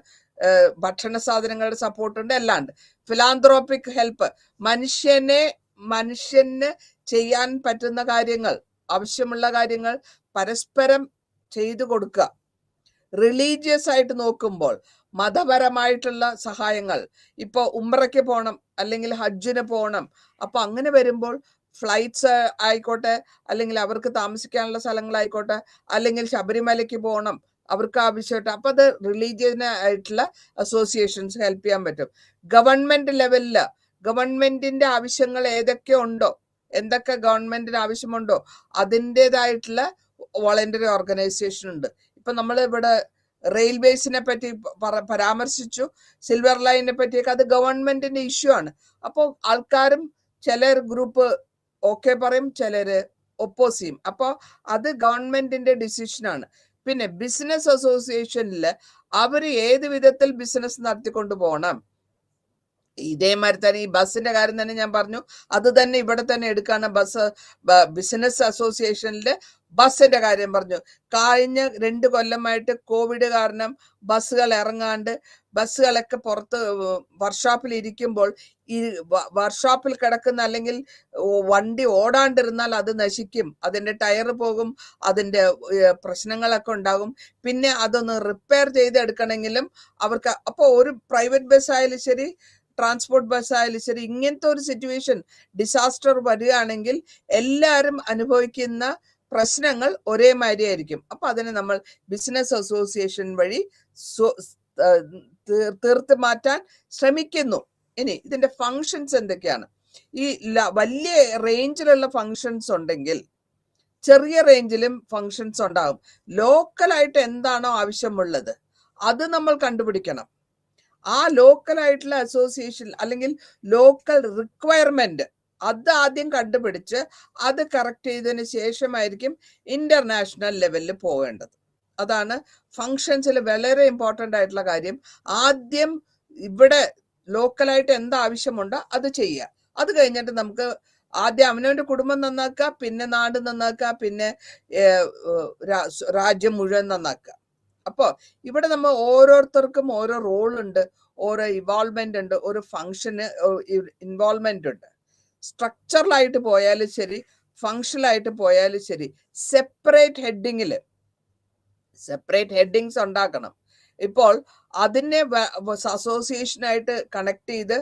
ഭക്ഷണ സാധനങ്ങളുടെ സപ്പോർട്ട് ഉണ്ട്, എല്ലാം ഉണ്ട്. ഫിലാന്ത്രോപ്പിക് ഹെൽപ്പ്, മനുഷ്യന് ചെയ്യാൻ പറ്റുന്ന കാര്യങ്ങൾ, ആവശ്യമുള്ള കാര്യങ്ങൾ പരസ്പരം ചെയ്തു കൊടുക്കുക. റിലീജിയസ് ആയിട്ട് നോക്കുമ്പോൾ മതപരമായിട്ടുള്ള സഹായങ്ങൾ, ഇപ്പൊ ഉംറയ്ക്ക് പോകണം അല്ലെങ്കിൽ ഹജ്ജിന് പോകണം, അപ്പൊ അങ്ങനെ വരുമ്പോൾ ഫ്ലൈറ്റ്സ് ആയിക്കോട്ടെ, അല്ലെങ്കിൽ അവർക്ക് താമസിക്കാനുള്ള സ്ഥലങ്ങളായിക്കോട്ടെ, അല്ലെങ്കിൽ ശബരിമലയ്ക്ക് പോകണം, അവർക്ക് ആവശ്യമായിട്ട്, അപ്പൊ അത് റിലീജിയസ് ആയിട്ടുള്ള അസോസിയേഷൻസ് ഹെൽപ്പ് ചെയ്യാൻ പറ്റും. ഗവൺമെന്റ് ലെവലില് ഗവൺമെന്റിന്റെ ആവശ്യങ്ങൾ ഏതൊക്കെ ഉണ്ടോ, എന്തൊക്കെ ഗവൺമെന്റിന് ആവശ്യമുണ്ടോ അതിൻ്റെതായിട്ടുള്ള വോളണ്ടറി ഓർഗനൈസേഷൻ ഉണ്ട്. ഇപ്പൊ നമ്മൾ ഇവിടെ റെയിൽവേസിനെ പറ്റി പരാമർശിച്ചു, സിൽവർ ലൈനിനെ പറ്റിയൊക്കെ, അത് ഗവൺമെന്റിന്റെ ഇഷ്യൂ ആണ്. അപ്പോൾ ആൾക്കാരും ചിലർ ഗ്രൂപ്പ് ഓക്കെ പറയും, ചിലര് ഒപ്പോസ് ചെയ്യും. അപ്പോൾ അത് ഗവൺമെന്റിന്റെ ഡിസിഷനാണ്. പിന്നെ ബിസിനസ് അസോസിയേഷനിൽ അവർ ഏത് വിധത്തിൽ ബിസിനസ് നടത്തിക്കൊണ്ട് പോകണം, ഇതേമാതിരി തന്നെ ഈ ബസ്സിന്റെ കാര്യം തന്നെ ഞാൻ പറഞ്ഞു, അത് തന്നെ ഇവിടെ തന്നെ എടുക്കാണ്. ബിസിനസ് അസോസിയേഷനില് ബസ്സിന്റെ കാര്യം പറഞ്ഞു. കഴിഞ്ഞ 2 കൊല്ലമായിട്ട് കോവിഡ് കാരണം ബസ്സുകൾ ഇറങ്ങാണ്ട്, ബസ്സുകളൊക്കെ പുറത്ത് വർക്ക്ഷോപ്പിൽ ഇരിക്കുമ്പോൾ, ഈ വർക്ക്ഷോപ്പിൽ കിടക്കുന്ന അല്ലെങ്കിൽ വണ്ടി ഓടാണ്ടിരുന്നാൽ അത് നശിക്കും, അതിന്റെ ടയർ പോകും, അതിന്റെ പ്രശ്നങ്ങളൊക്കെ ഉണ്ടാകും. പിന്നെ അതൊന്ന് റിപ്പയർ ചെയ്തെടുക്കണമെങ്കിലും അവർക്ക്, അപ്പോൾ ഒരു പ്രൈവറ്റ് ബസ് ആയാലും ശരി, ട്രാൻസ്പോർട്ട് ബസ് ആയാലും ശരി, ഇങ്ങനത്തെ ഒരു സിറ്റുവേഷൻ, ഡിസാസ്റ്റർ വരികയാണെങ്കിൽ എല്ലാവരും അനുഭവിക്കുന്ന പ്രശ്നങ്ങൾ ഒരേമാതിരി ആയിരിക്കും. അപ്പൊ അതിനെ നമ്മൾ ബിസിനസ് അസോസിയേഷൻ വഴി തീർത്ത് മാറ്റാൻ ശ്രമിക്കുന്നു. ഇനി ഇതിന്റെ ഫങ്ഷൻസ് എന്തൊക്കെയാണ്? ഈ വലിയ റേഞ്ചിലുള്ള ഫങ്ഷൻസ് ഉണ്ടെങ്കിൽ ചെറിയ റേഞ്ചിലും ഫങ്ഷൻസ് ഉണ്ടാകും. ലോക്കലായിട്ട് എന്താണോ ആവശ്യമുള്ളത് അത് നമ്മൾ കണ്ടുപിടിക്കണം. ആ ലോക്കൽ ആയിട്ടുള്ള അസോസിയേഷൻ അല്ലെങ്കിൽ ലോക്കൽ റിക്വയർമെന്റ് അത് ആദ്യം കണ്ടുപിടിച്ച് അത് കറക്റ്റ് ചെയ്തതിന് ശേഷമായിരിക്കും ഇന്റർനാഷണൽ ലെവലിൽ പോകേണ്ടത്. അതാണ് ഫങ്ഷൻസിൽ വളരെ ഇമ്പോർട്ടൻ്റ് ആയിട്ടുള്ള കാര്യം. ആദ്യം ഇവിടെ ലോക്കലായിട്ട് എന്താവശ്യമുണ്ടോ അത് ചെയ്യുക. അത് കഴിഞ്ഞിട്ട് നമുക്ക് ആദ്യം അവനവന്റെ കുടുംബം നന്നാക്കുക, പിന്നെ നാട് നന്നാക്കുക, പിന്നെ രാജ്യം മുഴുവൻ നന്നാക്കുക. അപ്പോൾ ഇവിടെ നമ്മൾ ഓരോരുത്തർക്കും ഓരോ റോൾ ഉണ്ട്, ഓരോ ഇൻവോൾവ്മെന്റ് ഉണ്ട്, ഓരോ ഫങ്ഷന് ഇൻവോൾവ്മെന്റ് ഉണ്ട്. സ്ട്രക്ചറലായിട്ട് പോയാലും ശരി, ഫങ്ഷണലായിട്ട് പോയാലും ശരി, സെപ്പറേറ്റ് ഹെഡിങ്സ് ഉണ്ടാക്കണം. ഇപ്പോൾ അതിനെ അസോസിയേഷനായിട്ട് കണക്ട് ചെയ്ത്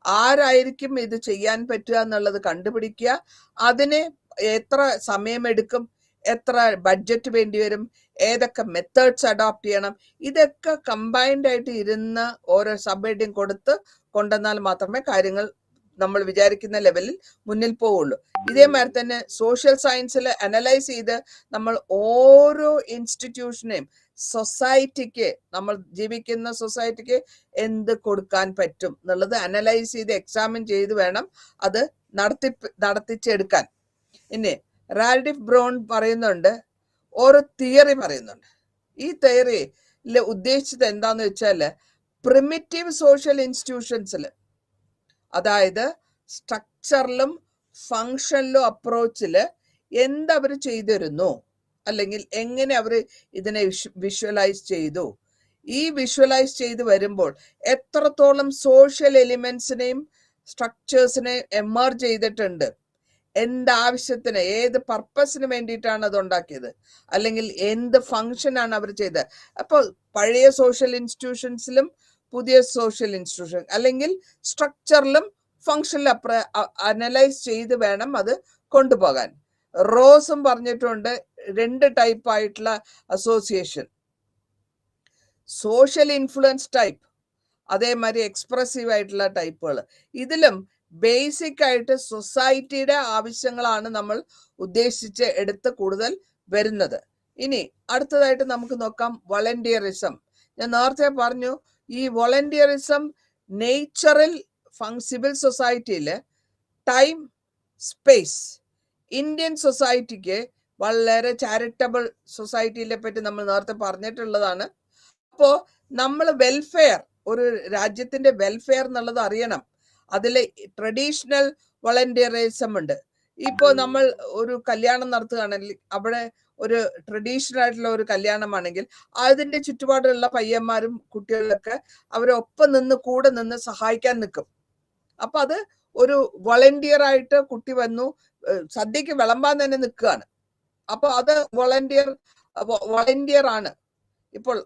ആരായിരിക്കും ഇത് ചെയ്യാൻ പറ്റുക എന്നുള്ളത് കണ്ടുപിടിക്കുക. അതിന് എത്ര സമയമെടുക്കും, എത്ര ബഡ്ജറ്റ് വേണ്ടി വരും, ഏതൊക്കെ മെത്തേഡ്സ് അഡോപ്റ്റ് ചെയ്യണം, ഇതൊക്കെ കമ്പൈൻഡ് ആയിട്ട് ഇരുന്ന് ഓരോ സബ് ഹെഡിങ് കൊണ്ടുവന്നാൽ മാത്രമേ കാര്യങ്ങൾ നമ്മൾ വിചാരിക്കുന്ന ലെവലിൽ മുന്നിൽ പോവുള്ളൂ. ഇതേമാതിരി തന്നെ സോഷ്യൽ സയൻസിൽ അനലൈസ് ചെയ്ത് നമ്മൾ ഓരോ ഇൻസ്റ്റിറ്റ്യൂഷനെയും സൊസൈറ്റിക്ക്, നമ്മൾ ജീവിക്കുന്ന സൊസൈറ്റിക്ക് എന്ത് കൊടുക്കാൻ പറ്റും എന്നുള്ളത് അനലൈസ് ചെയ്ത് എക്സാമിൻ ചെയ്ത് വേണം അത് നടത്തിച്ചെടുക്കാൻ. ഇനി റാൽഡിഫ് ബ്രൗൺ പറയുന്നുണ്ട്, ഓരോ തിയറി പറയുന്നുണ്ട്. ഈ തിയറിയിൽ ഉദ്ദേശിച്ചത് എന്താന്ന് വെച്ചാല് പ്രിമിറ്റീവ് സോഷ്യൽ ഇൻസ്റ്റിറ്റ്യൂഷൻസിൽ, അതായത് സ്ട്രക്ചറിലും ഫങ്ഷനിലും അപ്രോച്ചില് എന്തവർ ചെയ്തിരുന്നു, അല്ലെങ്കിൽ എങ്ങനെ അവർ ഇതിനെ വിഷ്വലൈസ് ചെയ്തു, ഈ വിഷ്വലൈസ് ചെയ്ത് വരുമ്പോൾ എത്രത്തോളം സോഷ്യൽ എലിമെന്റ്സിനെയും സ്ട്രക്ചേഴ്സിനെയും എമർജ് ചെയ്തിട്ടുണ്ട്, എന്താവശ്യത്തിന്, ഏത് പർപ്പസിന് വേണ്ടിയിട്ടാണ് അത് ഉണ്ടാക്കിയത്, അല്ലെങ്കിൽ എന്ത് ഫങ്ഷനാണ് അവർ ചെയ്തത്. അപ്പോൾ പഴയ സോഷ്യൽ ഇൻസ്റ്റിറ്റ്യൂഷൻസിലും പുതിയ സോഷ്യൽ ഇൻസ്റ്റിറ്റ്യൂഷൻ അല്ലെങ്കിൽ സ്ട്രക്ചറിലും ഫങ്ഷനിലും അനലൈസ് ചെയ്ത് വേണം അത് കൊണ്ടുപോകാൻ. റോസും പറഞ്ഞിട്ടുണ്ട് 2 ടൈപ്പ് ആയിട്ടുള്ള അസോസിയേഷൻ, സോഷ്യൽ ഇൻഫ്ലുവൻസ് ടൈപ്പ്, അതേമാതിരി എക്സ്പ്രസീവ് ആയിട്ടുള്ള ടൈപ്പുകൾ. ഇതിലും ബേസിക് ആയിട്ട് സൊസൈറ്റിയുടെ ആവശ്യങ്ങളാണ് നമ്മൾ ഉദ്ദേശിച്ച് എടുത്ത് കൂടുതൽ വരുന്നത്. ഇനി അടുത്തതായിട്ട് നമുക്ക് നോക്കാം വളണ്ടിയറിസം. ഞാൻ നേരത്തെ പറഞ്ഞു, ഈ വോളണ്ടിയറിസം നേച്ചറിൽ സിവിൽ സൊസൈറ്റിയിൽ ടൈം, സ്പേസ്, ഇന്ത്യൻ സൊസൈറ്റിക്ക് വളരെ ചാരിറ്റബിൾ സൊസൈറ്റിയെ പറ്റി നമ്മൾ നേരത്തെ പറഞ്ഞിട്ടുള്ളതാണ്. അപ്പോ നമ്മൾ വെൽഫെയർ, ഒരു രാജ്യത്തിന്റെ വെൽഫെയർ എന്നുള്ളത് അറിയണം. അതിൽ ട്രഡീഷണൽ വോളണ്ടിയറിസം ഉണ്ട്. ഇപ്പോ നമ്മൾ ഒരു കല്യാണം നടത്തുകയാണെങ്കിൽ അവിടെ ഒരു ട്രഡീഷണൽ ആയിട്ടുള്ള ഒരു കല്യാണമാണെങ്കിൽ അതിന്റെ ചുറ്റുപാടുള്ള പയ്യന്മാരും കുട്ടികളിലൊക്കെ അവരൊപ്പം നിന്ന് കൂടെ നിന്ന് സഹായിക്കാൻ നിൽക്കും. അപ്പൊ അത് ഒരു വോളണ്ടിയർ ആയിട്ട് കുട്ടി വന്നു സദ്യക്ക് വിളമ്പാൻ തന്നെ നിൽക്കുകയാണ്. അപ്പൊ അത് വോളണ്ടിയർ ആണ്. ഇപ്പോൾ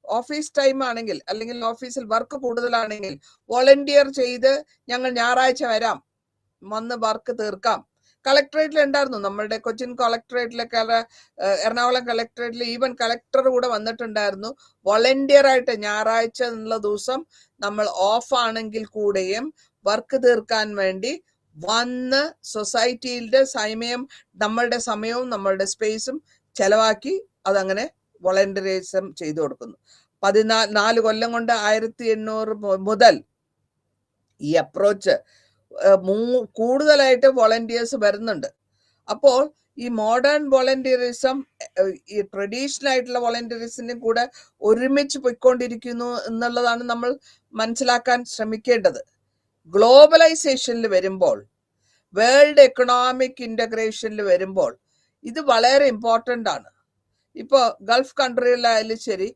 ഓഫീസ് ടൈം ആണെങ്കിൽ, അല്ലെങ്കിൽ ഓഫീസിൽ വർക്ക് കൂടുതലാണെങ്കിൽ വോളണ്ടിയർ ചെയ്ത് ഞങ്ങൾ ഞായറാഴ്ച വരാം, വന്ന് വർക്ക് തീർക്കാം. കളക്ടറേറ്റിൽ ഉണ്ടായിരുന്നു, നമ്മളുടെ കൊച്ചിൻ കളക്ടറേറ്റിലൊക്കെ, എറണാകുളം കളക്ടറേറ്റിൽ ഈവൻ കളക്ടർ കൂടെ വന്നിട്ടുണ്ടായിരുന്നു. വോളണ്ടിയർ ആയിട്ട് ഞായറാഴ്ച എന്നുള്ള ദിവസം നമ്മൾ ഓഫ് ആണെങ്കിൽ കൂടെയും വർക്ക് തീർക്കാൻ വേണ്ടി വന്ന് സൊസൈറ്റിയുടെ നമ്മളുടെ സമയവും നമ്മളുടെ സ്പേസും ചെലവാക്കി അതങ്ങനെ വോളണ്ടിയറിസം ചെയ്തു കൊടുക്കുന്നു. 4 കൊല്ലം കൊണ്ട് 1800 മുതൽ ഈ അപ്രോച്ച് കൂടുതലായിട്ട് വോളണ്ടിയേഴ്സ് വരുന്നുണ്ട്. അപ്പോൾ ഈ മോഡേൺ വോളണ്ടിയറിസം ഈ ട്രഡീഷണൽ ആയിട്ടുള്ള വോളണ്ടിയറിസത്തിന്റെ കൂടെ ഒരുമിച്ച് പോയിക്കൊണ്ടിരിക്കുന്നു എന്നുള്ളതാണ് നമ്മൾ മനസ്സിലാക്കാൻ ശ്രമിക്കേണ്ടത്. ഗ്ലോബലൈസേഷനിൽ വരുമ്പോൾ, വേൾഡ് എക്കണോമിക് ഇന്റഗ്രേഷനിൽ വരുമ്പോൾ ഇത് വളരെ ഇമ്പോർട്ടൻ്റ് ആണ്. ഇപ്പോൾ ഗൾഫ് കൺട്രികളിലായാലും ശരി,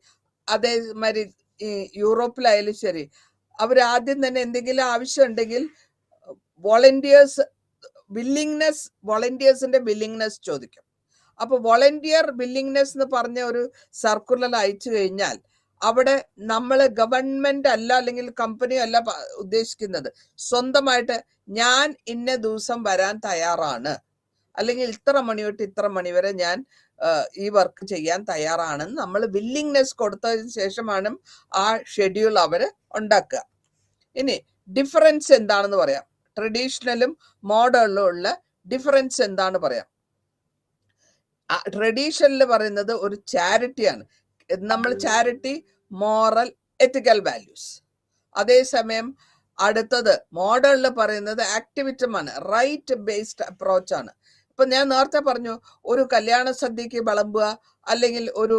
അതേമാതിരി ഈ യൂറോപ്പിലായാലും ശരി, അവർ ആദ്യം തന്നെ എന്തെങ്കിലും ആവശ്യം ഉണ്ടെങ്കിൽ വോളണ്ടിയേഴ്സിന്റെ വില്ലിങ്നെസ് ചോദിക്കും. അപ്പൊ വോളണ്ടിയർ വില്ലിങ്നെസ് എന്ന് പറഞ്ഞ ഒരു സർക്കുലർ അയച്ചു കഴിഞ്ഞാൽ അവിടെ നമ്മൾ ഗവൺമെന്റ് അല്ല, അല്ലെങ്കിൽ കമ്പനി അല്ല ഉദ്ദേശിക്കുന്നത്, സ്വന്തമായിട്ട് ഞാൻ ഇന്ന ദിവസം വരാൻ തയ്യാറാണ്, അല്ലെങ്കിൽ ഇത്ര മണി തൊട്ട് ഇത്ര മണി വരെ ഞാൻ ഈ വർക്ക് ചെയ്യാൻ തയ്യാറാണെന്ന് നമ്മൾ വില്ലിങ്നെസ് കൊടുത്തതിന് ശേഷമാണ് ആ ഷെഡ്യൂൾ അവര് ഉണ്ടാക്കുക. ഇനി ഡിഫറൻസ് എന്താണെന്ന് പറയാം. ട്രഡീഷണലും മോഡേണിലും ഉള്ള ഡിഫറൻസ് എന്താണ് പറയാം. ട്രഡീഷണലിൽ പറയുന്നത് ഒരു ചാരിറ്റിയാണ്. നമ്മൾ ചാരിറ്റി, മോറൽ, എത്തിക്കൽ വാല്യൂസ്. അതേസമയം അടുത്തത് മോഡേണിൽ പറയുന്നത് ആക്ടിവിറ്റമാണ്, റൈറ്റ് ബേസ്ഡ് അപ്രോച്ച് ആണ്. ഇപ്പൊ ഞാൻ നേരത്തെ പറഞ്ഞു, ഒരു കല്യാണ സദ്യക്ക് വിളമ്പുക, അല്ലെങ്കിൽ ഒരു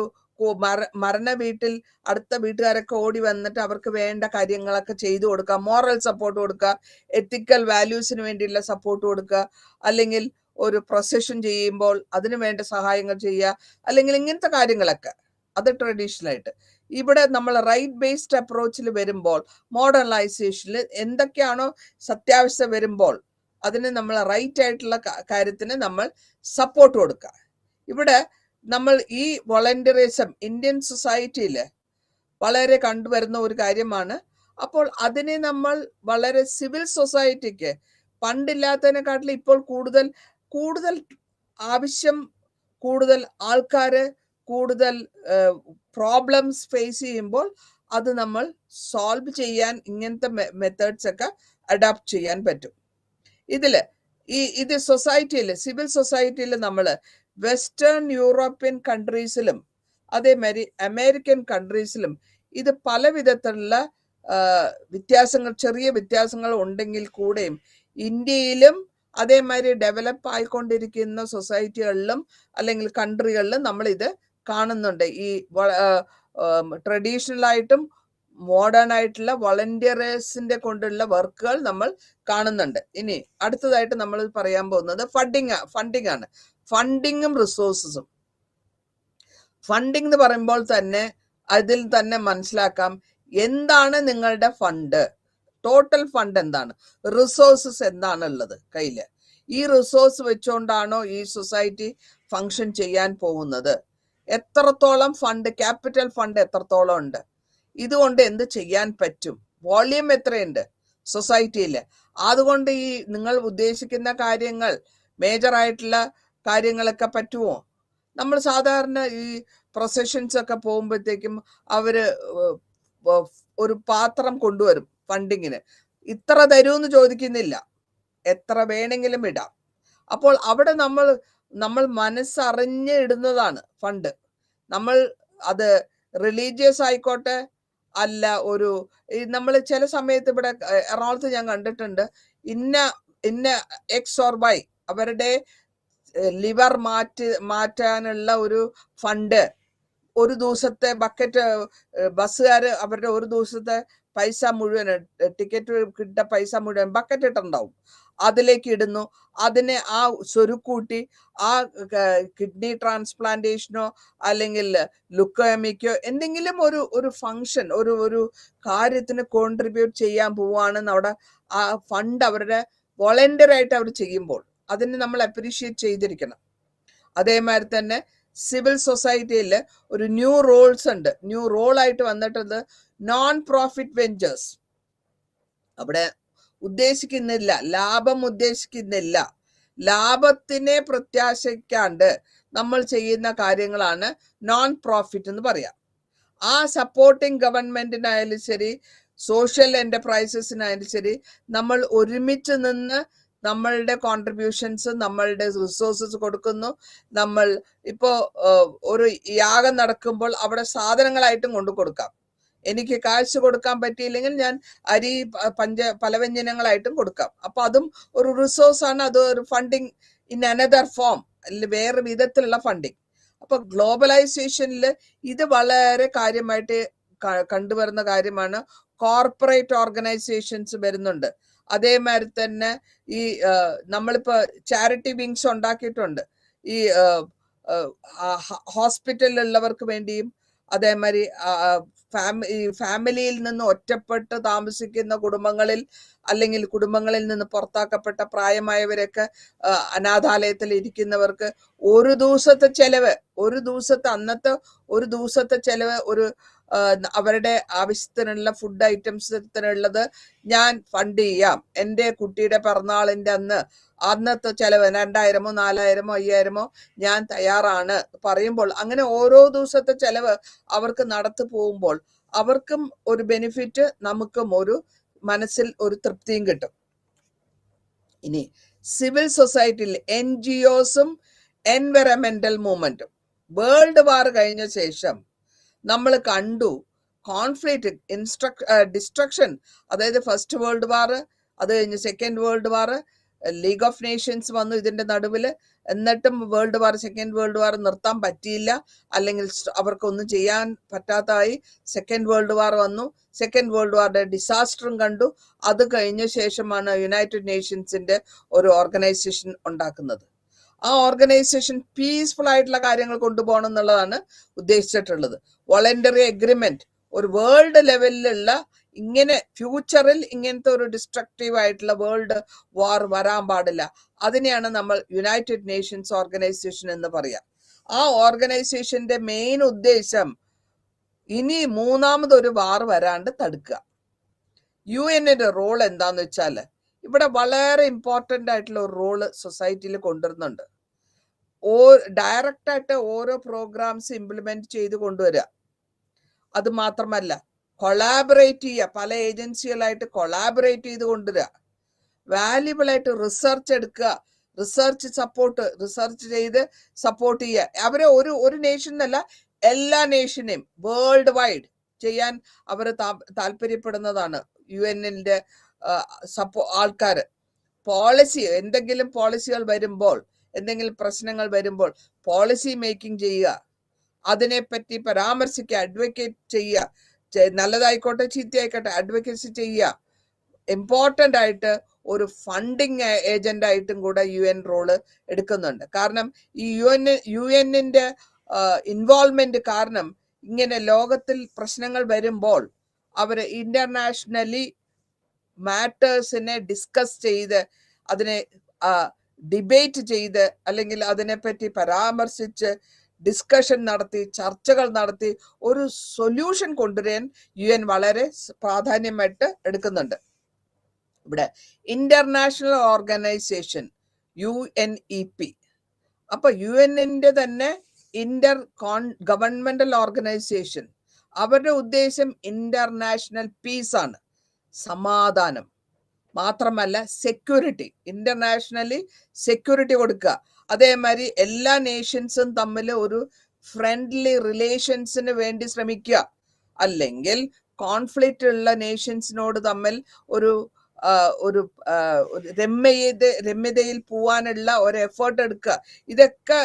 മരണ വീട്ടിൽ അടുത്ത വീട്ടുകാരൊക്കെ ഓടി വന്നിട്ട് അവർക്ക് വേണ്ട കാര്യങ്ങളൊക്കെ ചെയ്തു കൊടുക്കുക, മോറൽ സപ്പോർട്ട് കൊടുക്കുക, എത്തിക്കൽ വാല്യൂസിന് വേണ്ടിയുള്ള സപ്പോർട്ട് കൊടുക്കുക, അല്ലെങ്കിൽ ഒരു പ്രൊസഷൻ ചെയ്യുമ്പോൾ അതിനു വേണ്ട സഹായങ്ങൾ ചെയ്യുക, അല്ലെങ്കിൽ ഇങ്ങനത്തെ കാര്യങ്ങളൊക്കെ, അത് ട്രഡീഷണൽ ആയിട്ട്. ഇവിടെ നമ്മൾ റൈറ്റ് ബേസ്ഡ് അപ്രോച്ചിൽ വരുമ്പോൾ, മോഡേണൈസേഷനിൽ എന്തൊക്കെയാണോ സത്യാവസ്ഥ വരുമ്പോൾ അതിന് നമ്മൾ റൈറ്റ് ആയിട്ടുള്ള കാര്യത്തിന് നമ്മൾ സപ്പോർട്ട് കൊടുക്കുക. ഇവിടെ നമ്മൾ ഈ വോളണ്ടിയറിസം ഇന്ത്യൻ സൊസൈറ്റിയിൽ വളരെ കണ്ടുവരുന്ന ഒരു കാര്യമാണ്. അപ്പോൾ അതിനെ നമ്മൾ വളരെ സിവിൽ സൊസൈറ്റിക്ക് പണ്ടില്ലാത്തതിനെക്കാട്ടിലും ഇപ്പോൾ കൂടുതൽ ആവശ്യം, കൂടുതൽ ആൾക്കാര്, കൂടുതൽ പ്രോബ്ലംസ് ഫേസ് ചെയ്യുമ്പോൾ അത് നമ്മൾ സോൾവ് ചെയ്യാൻ ഇങ്ങനത്തെ മെത്തേഡ്സ് ഒക്കെ അഡാപ്റ്റ് ചെയ്യാൻ പറ്റും. ഇത് സൊസൈറ്റിയിൽ, സിവിൽ സൊസൈറ്റിയിൽ നമ്മൾ വെസ്റ്റേൺ യൂറോപ്യൻ കൺട്രീസിലും അതേമാതിരി അമേരിക്കൻ കൺട്രീസിലും ഇത് പല വിധത്തിലുള്ള വ്യത്യാസങ്ങൾ, ചെറിയ വ്യത്യാസങ്ങൾ ഉണ്ടെങ്കിൽ കൂടെയും ഇന്ത്യയിലും അതേമാതിരി ഡെവലപ്പ് ആയിക്കൊണ്ടിരിക്കുന്ന സൊസൈറ്റികളിലും അല്ലെങ്കിൽ കൺട്രികളിലും നമ്മൾ ഇത് കാണുന്നുണ്ട്. ഈ ട്രഡീഷണൽ ആയിട്ടും മോഡേൺ ആയിട്ടുള്ള വളണ്ടിയറേഴ്സിന്റെ കൊണ്ടുള്ള വർക്കുകൾ നമ്മൾ കാണുന്നുണ്ട്. ഇനി അടുത്തതായിട്ട് നമ്മൾ പറയാൻ പോകുന്നത് ഫണ്ടിങ് ആണ്. ഫണ്ടിങ്ങും റിസോഴ്സസും. ഫണ്ടിങ് എന്ന് പറയുമ്പോൾ തന്നെ അതിൽ തന്നെ മനസ്സിലാക്കാം എന്താണ് നിങ്ങളുടെ ഫണ്ട്, ടോട്ടൽ ഫണ്ട് എന്താണ്, റിസോഴ്സസ് എന്താണുള്ളത് കയ്യില്. ഈ റിസോഴ്സ് വെച്ചുകൊണ്ടാണോ ഈ സൊസൈറ്റി ഫങ്ഷൻ ചെയ്യാൻ പോകുന്നത്, എത്രത്തോളം ഫണ്ട്, ക്യാപിറ്റൽ ഫണ്ട് എത്രത്തോളം ഉണ്ട്, ഇതുകൊണ്ട് എന്ത് ചെയ്യാൻ പറ്റും, വോള്യൂം എത്രയുണ്ട് സൊസൈറ്റിയിൽ, അതുകൊണ്ട് ഈ നിങ്ങൾ ഉദ്ദേശിക്കുന്ന കാര്യങ്ങൾ, മേജർ ആയിട്ടുള്ള കാര്യങ്ങളൊക്കെ പറ്റുമോ. നമ്മൾ സാധാരണ ഈ പ്രൊസഷൻസ് ഒക്കെ പോകുമ്പോഴത്തേക്കും അവര് ഒരു പാത്രം കൊണ്ടുവരും ഫണ്ടിങ്ങിന്. ഇത്ര തരൂന്ന് ചോദിക്കുന്നില്ല, എത്ര വേണമെങ്കിലും ഇടാം. അപ്പോൾ അവിടെ നമ്മൾ മനസ്സറിഞ്ഞ് ഇടുന്നതാണ് ഫണ്ട്. നമ്മൾ അത് റിലീജിയസ് ആയിക്കോട്ടെ, അല്ല നമ്മൾ ചില സമയത്ത് ഇവിടെ എറണാകുളത്ത് ഞാൻ കണ്ടിട്ടുണ്ട്, ഇന്ന എക്സ് ഓർ വൈ അവരുടെ ലിവർ മാറ്റാനുള്ള ഒരു ഫണ്ട്, ഒരു ദിവസത്തെ ബസ്സുകാർ അവരുടെ ഒരു ദിവസത്തെ പൈസ മുഴുവൻ, ടിക്കറ്റ് കിട്ട പൈസ മുഴുവൻ ബക്കറ്റ് ഇട്ടുണ്ടാവും, അതിലേക്ക് ഇടുന്നു. അതിനെ ആ സ്വരുക്കൂട്ടി ആ കിഡ്നി ട്രാൻസ്പ്ലാന്റേഷനോ അല്ലെങ്കിൽ ലുക്കോമിക്കോ എന്തെങ്കിലും ഒരു ഫങ്ഷൻ, ഒരു കാര്യത്തിന് കോൺട്രിബ്യൂട്ട് ചെയ്യാൻ പോവാണെന്ന് അവിടെ ആ ഫണ്ട് അവരുടെ വോളണ്ടിയറായിട്ട് അവർ ചെയ്യുമ്പോൾ അതിനെ നമ്മൾ അപ്രീഷിയേറ്റ് ചെയ്തിരിക്കണം. അതേമാതിരി തന്നെ സിവിൽ സൊസൈറ്റിയിൽ ഒരു ന്യൂ റോൾസ് ഉണ്ട്. ന്യൂ റോളായിട്ട് വന്നിട്ടത് നോൺ പ്രോഫിറ്റ് വെഞ്ചേഴ്സ്. അവിടെ ഉദ്ദേശിക്കുന്നില്ല, ലാഭം ഉദ്ദേശിക്കുന്നില്ല, ലാഭത്തിനെ പ്രത്യാശിക്കാണ്ട് നമ്മൾ ചെയ്യുന്ന കാര്യങ്ങളാണ് നോൺ പ്രോഫിറ്റ് എന്ന് പറയാം. ആ സപ്പോർട്ടിങ് ഗവൺമെന്റിനായാലും ശരി, സോഷ്യൽ എന്റർപ്രൈസസിനായാലും ശരി, നമ്മൾ ഒരുമിച്ച് നിന്ന് നമ്മളുടെ കോൺട്രിബ്യൂഷൻസ്, നമ്മളുടെ റിസോഴ്സസ് കൊടുക്കുന്നു. നമ്മൾ ഇപ്പോ ഒരു യാഗം നടക്കുമ്പോൾ അവിടെ സാധനങ്ങളായിട്ടും കൊണ്ടു കൊടുക്കാം. എനിക്ക് കാശ് കൊടുക്കാൻ പറ്റിയില്ലെങ്കിൽ ഞാൻ അരി പലവ്യഞ്ജനങ്ങളായിട്ടും കൊടുക്കാം. അപ്പൊ അതും ഒരു റിസോഴ്സ് ആണ്, അത് ഒരു ഫണ്ടിങ് ഇൻ അനദർ ഫോം, വേറെ വിധത്തിലുള്ള ഫണ്ടിങ്. അപ്പൊ ഗ്ലോബലൈസേഷനിൽ ഇത് വളരെ കാര്യമായിട്ട് കണ്ടുവരുന്ന കാര്യമാണ്. കോർപ്പറേറ്റ് ഓർഗനൈസേഷൻസ് വരുന്നുണ്ട്. അതേമാതിരി തന്നെ ഈ നമ്മളിപ്പോ ചാരിറ്റി വിങ്സ് ഉണ്ടാക്കിയിട്ടുണ്ട്. ഈ ഹോസ്പിറ്റലിലുള്ളവർക്ക് വേണ്ടിയും അതേമാതിരി ഫാമിലിയിൽ നിന്ന് ഒറ്റപ്പെട്ട് താമസിക്കുന്ന കുടുംബങ്ങളിൽ അല്ലെങ്കിൽ കുടുംബങ്ങളിൽ നിന്ന് പുറത്താക്കപ്പെട്ട പ്രായമായവരൊക്കെ അനാഥാലയത്തിൽ ഇരിക്കുന്നവർക്ക് ഒരു ദിവസത്തെ ചെലവ് അവരുടെ ആവശ്യത്തിനുള്ള ഫുഡ് ഐറ്റംസിനുള്ളത് ഞാൻ ഫണ്ട് ചെയ്യാം. എൻ്റെ കുട്ടിയുടെ പിറന്നാളിന്റെ അന്നത്തെ ചെലവ് 2000-ഓ 4000-ഓ 5000-ഓ ഞാൻ തയ്യാറാണ് പറയുമ്പോൾ, അങ്ങനെ ഓരോ ദിവസത്തെ ചെലവ് അവർക്ക് നടത്തി പോകുമ്പോൾ അവർക്കും ഒരു ബെനിഫിറ്റ്, നമുക്കും ഒരു മനസ്സിൽ ഒരു തൃപ്തിയും കിട്ടും. ഇനി സിവിൽ സൊസൈറ്റിയിൽ NGOസും എൻവയറമെന്റൽ മൂവ്മെന്റും വേൾഡ് വാർ കഴിഞ്ഞ ശേഷം നമ്മൾ കണ്ടു കോൺഫ്ലിക്റ്റ്, ഡിസ്ട്രക്ഷൻ. അതായത് ഫസ്റ്റ് വേൾഡ് വാർ, അത് കഴിഞ്ഞ് second world war, league of Nations വന്നു ഇതിന്റെ നടുവിൽ. എന്നിട്ടും സെക്കൻഡ് വേൾഡ് വാർ നിർത്താൻ പറ്റിയില്ല, അല്ലെങ്കിൽ അവർക്കൊന്നും ചെയ്യാൻ പറ്റാത്തതായി. സെക്കൻഡ് വേൾഡ് വാർ വന്നു. സെക്കൻഡ് വേൾഡ് വാറിന്റെ ഡിസാസ്റ്ററും കണ്ടു. അത് കഴിഞ്ഞ ശേഷമാണ് യുണൈറ്റഡ് നേഷൻസിന്റെ ഒരു ഓർഗനൈസേഷൻ ഉണ്ടാക്കുന്നത്. ആ ഓർഗനൈസേഷൻ പീസ്ഫുൾ ആയിട്ടുള്ള കാര്യങ്ങൾ കൊണ്ടുപോകണം എന്നുള്ളതാണ് ഉദ്ദേശിച്ചിട്ടുള്ളത്. വോളണ്ടറി അഗ്രിമെന്റ്, ഒരു വേൾഡ് ലെവലിലുള്ള ഇങ്ങനെ ഫ്യൂച്ചറിൽ ഇങ്ങനത്തെ ഒരു ഡിസ്ട്രക്റ്റീവ് ആയിട്ടുള്ള വേൾഡ് വാർ വരാൻ പാടില്ല. അതിനെയാണ് നമ്മൾ യുണൈറ്റഡ് നേഷൻസ് ഓർഗനൈസേഷൻ എന്ന് പറയാം. ആ ഓർഗനൈസേഷന്റെ മെയിൻ ഉദ്ദേശം ഇനി മൂന്നാമതൊരു വാർ വരാണ്ട് തടുക്കുക. UN റോൾ എന്താന്ന് വെച്ചാൽ ഇവിടെ വളരെ ഇമ്പോർട്ടൻ്റ് ആയിട്ടുള്ള ഒരു റോള് സൊസൈറ്റിയിൽ കൊണ്ടുവരുന്നുണ്ട്. ഡയറക്റ്റ് ആയിട്ട് ഓരോ പ്രോഗ്രാംസ് ഇംപ്ലിമെന്റ് ചെയ്ത് കൊണ്ടുവരിക. അത് മാത്രമല്ല, കൊളാബറേറ്റ് ചെയ്യുക, പല ഏജൻസികളായിട്ട് കൊളാബറേറ്റ് ചെയ്ത് കൊണ്ടുവരിക, വാല്യുബിൾ ആയിട്ട് റിസർച്ച് എടുക്കുക, റിസർച്ച് ചെയ്ത് സപ്പോർട്ട് ചെയ്യുക. അവരെ ഒരു നേഷൻ എന്നല്ല, എല്ലാ നേഷനെയും വേൾഡ് വൈഡ് ചെയ്യാൻ അവർ താല്പര്യപ്പെടുന്നതാണ് UN-ന്റെ ആൾക്കാർ. എന്തെങ്കിലും പോളിസികൾ വരുമ്പോൾ, എന്തെങ്കിലും പ്രശ്നങ്ങൾ വരുമ്പോൾ പോളിസി മേക്കിംഗ് ചെയ്യുക, അതിനെപ്പറ്റി പരാമർശിക്കുക, അഡ്വക്കേറ്റ് ചെയ്യുക, നല്ലതായിക്കോട്ടെ ചീത്തയായിക്കോട്ടെ അഡ്വക്കേസി ചെയ്യുക. ഇമ്പോർട്ടൻ്റ് ആയിട്ട് ഒരു ഫണ്ടിങ് ഏജന്റ് ആയിട്ടും കൂടെ UN റോള് എടുക്കുന്നുണ്ട്. കാരണം ഈ UN-ന്റെ ഇൻവോൾവ്മെന്റ് കാരണം ഇങ്ങനെ ലോകത്തിൽ പ്രശ്നങ്ങൾ വരുമ്പോൾ അവർ ഇന്റർനാഷണലി മാറ്റേഴ്സിനെ ഡിസ്കസ് ചെയ്ത്, അതിനെ ഡിബേറ്റ് ചെയ്ത്, അല്ലെങ്കിൽ അതിനെപ്പറ്റി പരാമർശിച്ച് ഡിസ്കഷൻ നടത്തി, ചർച്ചകൾ നടത്തി ഒരു സൊല്യൂഷൻ കൊണ്ടുവരാൻ UN വളരെ പ്രാധാന്യമായിട്ട് എടുക്കുന്നുണ്ട്. ഇവിടെ ഇന്റർനാഷണൽ ഓർഗനൈസേഷൻ UNEP, അപ്പൊ UN-ന്റെ തന്നെ ഗവൺമെന്റൽ ഓർഗനൈസേഷൻ, അവരുടെ ഉദ്ദേശം ഇന്റർനാഷണൽ പീസ് ആണ്, സമാധാനം മാത്രമല്ല സെക്യൂരിറ്റി, ഇന്റർനാഷണലി സെക്യൂരിറ്റി കൊടുക്കുക. അതേമാതിരി എല്ലാ നേഷൻസും തമ്മിൽ ഒരു ഫ്രണ്ട്ലി റിലേഷൻസിന് വേണ്ടി ശ്രമിക്കുക, അല്ലെങ്കിൽ കോൺഫ്ലിക്റ്റ് ഉള്ള നേഷൻസിനോട് തമ്മിൽ ഒരു രമ്യതയിൽ പോവാനുള്ള ഒരു എഫേർട്ട് എടുക്കുക. ഇതൊക്കെ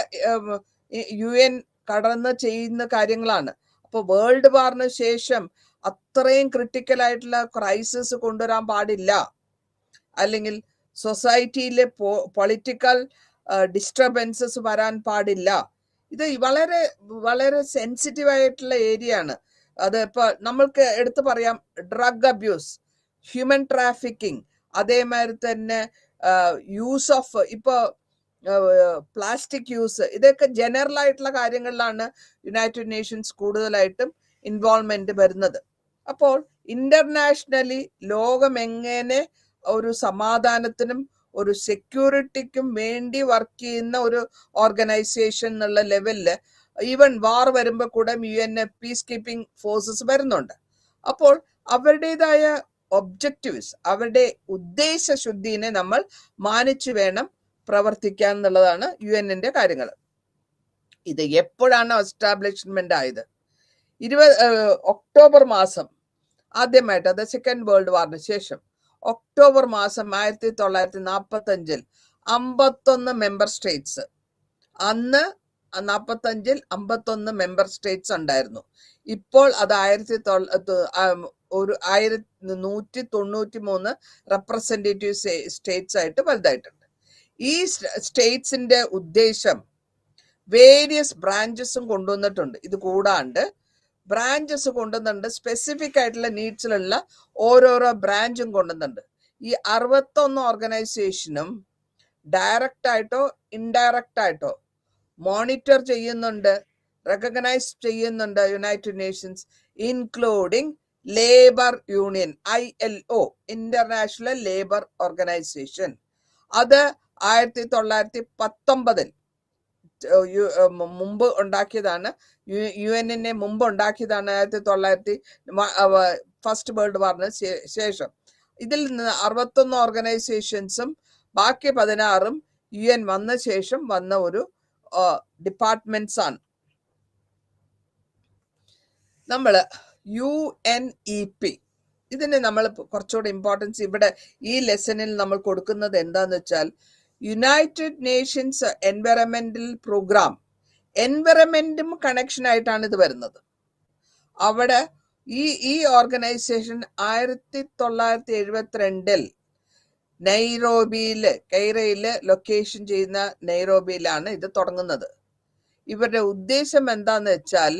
UN കടന്ന് ചെയ്യുന്ന കാര്യങ്ങളാണ്. അപ്പോൾ വേൾഡ് വാറിന് ശേഷം അത്രയും ക്രിട്ടിക്കൽ ആയിട്ടുള്ള ക്രൈസിസ് കൊണ്ടുവരാൻ പാടില്ല, അല്ലെങ്കിൽ സൊസൈറ്റിയിലെ പൊളിറ്റിക്കൽ ഡിസ്റ്റർബൻസസ് വരാൻ പാടില്ല. ഇത് വളരെ വളരെ സെൻസിറ്റീവ് ആയിട്ടുള്ള ഏരിയ ആണ്. അത് ഇപ്പൊ നമ്മൾക്ക് എടുത്തു പറയാം, ഡ്രഗ് അബ്യൂസ്, ഹ്യൂമൻ ട്രാഫിക്കിംഗ്, അതേമാതിരി തന്നെ യൂസ് ഓഫ് ഇപ്പൊ പ്ലാസ്റ്റിക് യൂസ്, ഇതൊക്കെ ജനറൽ ആയിട്ടുള്ള കാര്യങ്ങളിലാണ് യുണൈറ്റഡ് നേഷൻസ് കൂടുതലായിട്ടും ഇൻവോൾവ്മെന്റ് വരുന്നത്. അപ്പോൾ ഇന്റർനാഷണലി ലോകം എങ്ങനെ ഒരു സമാധാനത്തിനും ഒരു സെക്യൂരിറ്റിക്കും വേണ്ടി വർക്ക് ചെയ്യുന്ന ഒരു ഓർഗനൈസേഷൻ എന്നുള്ള ലെവലില് ഈവൻ വാർ വരുമ്പോൾ കൂടെ UN പീസ് കീപ്പിംഗ് ഫോഴ്സസ് വരുന്നുണ്ട്. അപ്പോൾ അവരുടേതായ ഒബ്ജക്റ്റീവ്സ്, അവരുടെ ഉദ്ദേശശുദ്ധിനെ നമ്മൾ മാനിച്ചു വേണം പ്രവർത്തിക്കാൻ എന്നുള്ളതാണ് UN-ന്റെ കാര്യങ്ങൾ. ഇത് എപ്പോഴാണ് എസ്റ്റാബ്ലിഷ്മെന്റ് ആയത്? ഒക്ടോബർ മാസം ആദ്യമായിട്ട്, അത് സെക്കൻഡ് വേൾഡ് വാറിന് ശേഷം ഒക്ടോബർ മാസം 1945 51 മെമ്പർ സ്റ്റേറ്റ്സ്, അന്ന് 45 51 മെമ്പർ സ്റ്റേറ്റ്സ് ഉണ്ടായിരുന്നു. ഇപ്പോൾ അത് 1193 റെപ്രസെന്റേറ്റീവ് സ്റ്റേറ്റ്സ് ആയിട്ട് വലുതായിട്ടുണ്ട്. ഈ സ്റ്റേറ്റ്സിന്റെ ഉദ്ദേശം വേരിയസ് ബ്രാഞ്ചസും കൊണ്ടുവന്നിട്ടുണ്ട്. ഇത് കൂടാണ്ട് ബ്രാഞ്ചസ് കൊണ്ടുവന്നുണ്ട്, സ്പെസിഫിക് ആയിട്ടുള്ള നീഡ്സിലുള്ള ഓരോരോ ബ്രാഞ്ചും കൊണ്ടുവന്നുണ്ട്. ഈ 61 ഓർഗനൈസേഷനും ഡയറക്റ്റ് ആയിട്ടോ ഇൻഡയറക്റ്റ് ആയിട്ടോ മോണിറ്റർ ചെയ്യുന്നുണ്ട്, റെക്കഗ്നൈസ് ചെയ്യുന്നുണ്ട് United Nations, including labour union ILO, international labour organisation. അത് 1919 മുമ്പ് ഉണ്ടാക്കിയതാണ്, UN-നെ മുമ്പ് ഉണ്ടാക്കിയതാണ്. 1900 ഫസ്റ്റ് വേൾഡ് വാറിന് ശേഷം ഇതിൽ നിന്ന് 61 ഓർഗനൈസേഷൻസും ബാക്കി 16ഉം UN വന്ന ശേഷം വന്ന ഒരു ഡിപ്പാർട്ട്മെന്റ്സ് ആണ്. നമ്മള് UNEP, ഇതിന് നമ്മൾ കുറച്ചുകൂടി ഇമ്പോർട്ടൻസ് ഇവിടെ ഈ ലെസണിൽ നമ്മൾ കൊടുക്കുന്നത് എന്താന്ന് വെച്ചാൽ, യുണൈറ്റഡ് നേഷൻസ് എൻവയറമെന്റൽ പ്രോഗ്രാം, എൻവയറമെന്റും കണക്ഷൻ ആയിട്ടാണ് ഇത് വരുന്നത്. അവിടെ ഈ ഓർഗനൈസേഷൻ 1972 കെയ്റോയില് ലൊക്കേഷൻ ചെയ്യുന്ന നൈറോബിയിലാണ് ഇത് തുടങ്ങുന്നത്. ഇവരുടെ ഉദ്ദേശം എന്താന്ന് വെച്ചാൽ,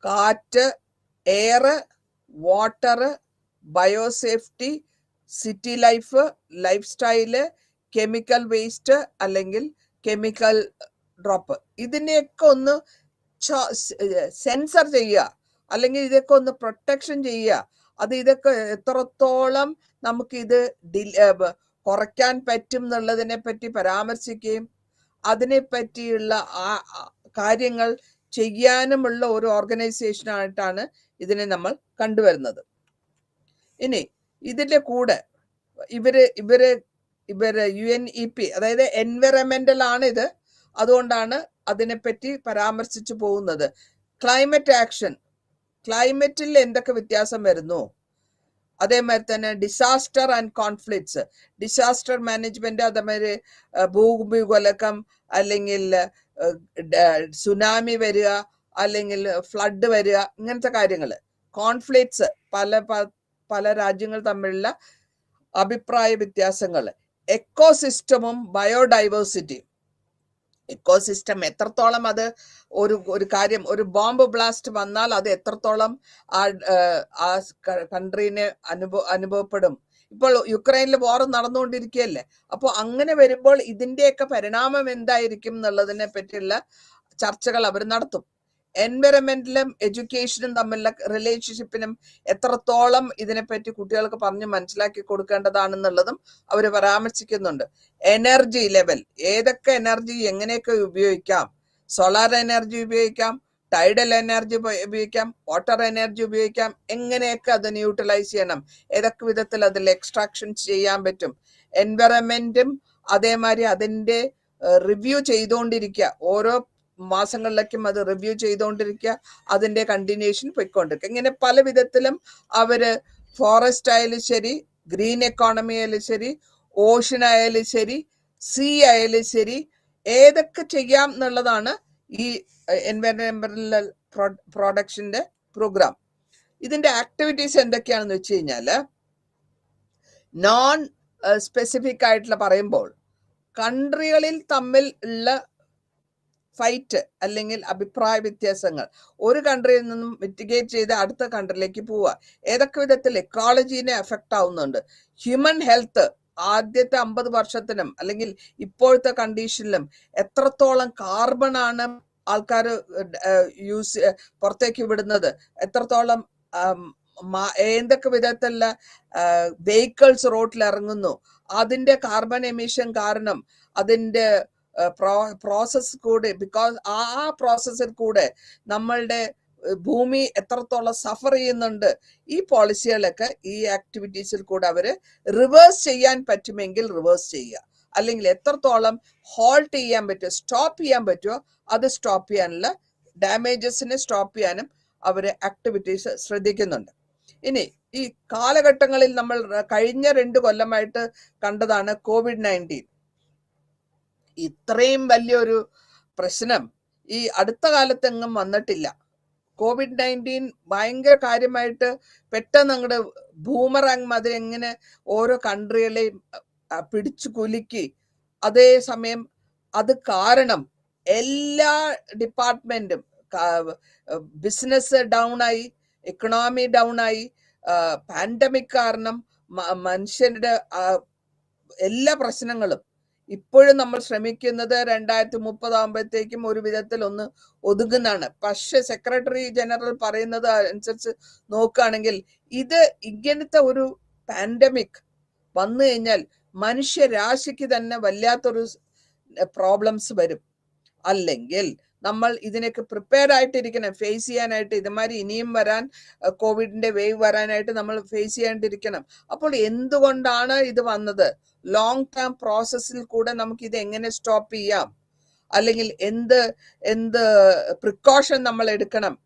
കാറ്റ്, air, water, biosafety, city life, life style, chemical waste അല്ലെങ്കിൽ കെമിക്കൽ ഡ്രോപ്പ്, ഇതിനെയൊക്കെ ഒന്ന് സെൻസർ ചെയ്യുക, അല്ലെങ്കിൽ ഇതൊക്കെ ഒന്ന് പ്രൊട്ടക്ഷൻ ചെയ്യുക. ഇതൊക്കെ എത്രത്തോളം നമുക്കിത് കുറയ്ക്കാൻ പറ്റും എന്നുള്ളതിനെ പറ്റി പരാമർശിക്കുകയും അതിനെ പറ്റിയുള്ള കാര്യങ്ങൾ ചെയ്യാനുമുള്ള ഒരു ഓർഗനൈസേഷനായിട്ടാണ് ഇതിനെ നമ്മൾ കണ്ടുവരുന്നത്. ഇനി ഇതിന്റെ കൂടെ ഇവര് UNEP, അതായത് എൻവയറമെന്റൽ ആണ് ഇത്, അതുകൊണ്ടാണ് അതിനെപ്പറ്റി പരാമർശിച്ചു പോകുന്നത്. ക്ലൈമറ്റ് ആക്ഷൻ, ക്ലൈമറ്റിൽ എന്തൊക്കെ വ്യത്യാസം വരുന്നു, അതേമാതിരി തന്നെ disaster and conflicts, disaster management, അതേമാതിരി ഭൂമികുലക്കം അല്ലെങ്കിൽ സുനാമി വരിക, അല്ലെങ്കിൽ ഫ്ലഡ് വരിക, ഇങ്ങനത്തെ കാര്യങ്ങൾ, കോൺഫ്ലിക്ട്സ്, പല രാജ്യങ്ങൾ തമ്മിലുള്ള അഭിപ്രായ വ്യത്യാസങ്ങൾ, എക്കോസിസ്റ്റമും ബയോഡൈവേഴ്സിറ്റിയും. എക്കോസിസ്റ്റം എത്രത്തോളം അത് ഒരു കാര്യം, ഒരു ബോംബ് ബ്ലാസ്റ്റ് വന്നാൽ അത് എത്രത്തോളം ആ കൺട്രീന് അനുഭവപ്പെടും. ഇപ്പോൾ യുക്രൈനിൽ വാർ നടന്നുകൊണ്ടിരിക്കുകയല്ലേ. അപ്പോൾ അങ്ങനെ വരുമ്പോൾ ഇതിന്റെയൊക്കെ പരിണാമം എന്തായിരിക്കും എന്നുള്ളതിനെ പറ്റിയുള്ള ചർച്ചകൾ അവർ നടത്തും. എൻവയറമെന്റിലും എഡ്യൂക്കേഷനും തമ്മിലുള്ള റിലേഷൻഷിപ്പിനും എത്രത്തോളം ഇതിനെപ്പറ്റി കുട്ടികൾക്ക് പറഞ്ഞ് മനസ്സിലാക്കി കൊടുക്കേണ്ടതാണെന്നുള്ളതും അവർ പരാമർശിക്കുന്നുണ്ട്. എനർജി ലെവൽ, ഏതൊക്കെ എനർജി എങ്ങനെയൊക്കെ ഉപയോഗിക്കാം, സോളാർ എനർജി ഉപയോഗിക്കാം, ടൈഡൽ എനർജി ഉപയോഗിക്കാം, വാട്ടർ എനർജി ഉപയോഗിക്കാം, എങ്ങനെയൊക്കെ അതിന് യൂട്ടിലൈസ് ചെയ്യണം, ഏതൊക്കെ വിധത്തിൽ അതിൽ എക്സ്ട്രാക്ഷൻ ചെയ്യാൻ പറ്റും. എൻവയറമെന്റും അതേമാതിരി അതിന്റെ റിവ്യൂ ചെയ്തുകൊണ്ടിരിക്കുക, ഓരോ മാസങ്ങളിലേക്കും അത് റിവ്യൂ ചെയ്തുകൊണ്ടിരിക്കുക, അതിന്റെ കണ്ടിന്യൂഷൻ പോയിക്കൊണ്ടിരിക്കുക. ഇങ്ങനെ പല വിധത്തിലും അവര് ഫോറസ്റ്റ് ആയാലും ശരി, ഗ്രീൻ എക്കോണമി ആയാലും ശരി, ഓഷൻ ആയാലും ശരി, സീ ആയാലും ശരി, ഏതൊക്കെ ചെയ്യാം എന്നുള്ളതാണ് ഈ എൻവയറമെന്റൽ പ്രൊഡക്ഷന്റെ പ്രോഗ്രാം. ഇതിന്റെ ആക്ടിവിറ്റീസ് എന്തൊക്കെയാണെന്ന് വെച്ച് കഴിഞ്ഞാല്, നോൺ സ്പെസിഫിക് ആയിട്ടുള്ള പറയുമ്പോൾ കൺട്രികളിൽ തമ്മിൽ ഉള്ള ഫൈറ്റ് അല്ലെങ്കിൽ അഭിപ്രായ വ്യത്യാസങ്ങൾ ഒരു കൺട്രിയിൽ നിന്നും മിറ്റിഗേറ്റ് ചെയ്ത് അടുത്ത കൺട്രിയിലേക്ക് പോവുക, ഏതൊക്കെ വിധത്തിൽ എക്കോളജീനെ എഫക്റ്റ് ആവുന്നുണ്ട്, ഹ്യൂമൻ ഹെൽത്ത്, ആദ്യത്തെ 50 വർഷത്തിനും അല്ലെങ്കിൽ ഇപ്പോഴത്തെ കണ്ടീഷനിലും എത്രത്തോളം കാർബൺ ആണ് ആൾക്കാർ പുറത്തേക്ക് വിടുന്നത്, എത്രത്തോളം എന്തൊക്കെ വിധത്തിലുള്ള വെഹിക്കിൾസ് റോഡിൽ ഇറങ്ങുന്നു, അതിന്റെ കാർബൺ എമിഷൻ കാരണം അതിന്റെ പ്രോസസ് കൂടെ, ബിക്കോസ് ആ പ്രോസസ്സിൽ കൂടെ നമ്മളുടെ ഭൂമി എത്രത്തോളം സഫർ ചെയ്യുന്നുണ്ട്. ഈ പോളിസികളൊക്കെ ഈ ആക്ടിവിറ്റീസിൽ കൂടെ അവര് റിവേഴ്സ് ചെയ്യാൻ പറ്റുമെങ്കിൽ റിവേഴ്സ് ചെയ്യുക, അല്ലെങ്കിൽ എത്രത്തോളം ഹോൾട്ട് ചെയ്യാൻ പറ്റുമോ, സ്റ്റോപ്പ് ചെയ്യാൻ പറ്റുമോ അത് സ്റ്റോപ്പ് ചെയ്യാനുള്ള, ഡാമേജസിനെ സ്റ്റോപ്പ് ചെയ്യാനും അവര് ആക്ടിവിറ്റീസ് ശ്രദ്ധിക്കുന്നുണ്ട്. ഇനി ഈ കാലഘട്ടങ്ങളിൽ നമ്മൾ കഴിഞ്ഞ 2 കൊല്ലമായിട്ട് കണ്ടതാണ് COVID-19. ഇത്രയും വലിയൊരു പ്രശ്നം ഈ അടുത്ത കാലത്തെങ്ങും വന്നിട്ടില്ല. COVID-19 ഭയങ്കര കാര്യമായിട്ട് പെട്ടെന്ന് അങ്ങോട്ട് ബൂമറാങ് മാതിരി എങ്ങനെ ഓരോ കൺട്രികളെയും പിടിച്ചു കുലുക്കി. അതേസമയം അത് കാരണം എല്ലാ ഡിപ്പാർട്ട്മെന്റും, ബിസിനസ് ഡൗൺ ആയി, എക്കണോമി ഡൗൺ ആയി, പാൻഡമിക് കാരണം മനുഷ്യരുടെ എല്ലാ പ്രശ്നങ്ങളും. ഇപ്പോഴും നമ്മൾ ശ്രമിക്കുന്നത് 2030 ആകുമ്പോഴത്തേക്കും ഒരു വിധത്തിൽ ഒന്ന് ഒതുങ്ങുന്നതാണ്. പക്ഷെ സെക്രട്ടറി ജനറൽ പറയുന്നത് അനുസരിച്ച് നോക്കുകയാണെങ്കിൽ ഇത് ഇങ്ങനത്തെ ഒരു പാൻഡമിക് വന്നു കഴിഞ്ഞാൽ മനുഷ്യരാശിക്ക് തന്നെ വല്ലാത്തൊരു പ്രോബ്ലംസ് വരും. അല്ലെങ്കിൽ നമ്മൾ ഇതിനൊക്കെ പ്രിപ്പയർ ആയിട്ടിരിക്കണം, ഫേസ് ചെയ്യാനായിട്ട്. ഇതുമാതിരി ഇനിയും വരാൻ, കോവിഡിന്റെ വേവ് വരാനായിട്ട് നമ്മൾ ഫേസ് ചെയ്യാണ്ടിരിക്കണം. അപ്പോൾ എന്തുകൊണ്ടാണ് ഇത് വന്നത്, ലോങ് ടേം പ്രോസസ്സിൽ കൂടെ നമുക്ക് ഇത് എങ്ങനെ സ്റ്റോപ്പ് ചെയ്യാം, അല്ലെങ്കിൽ എന്ത് പ്രിക്കോഷൻ നമ്മൾ എടുക്കണം,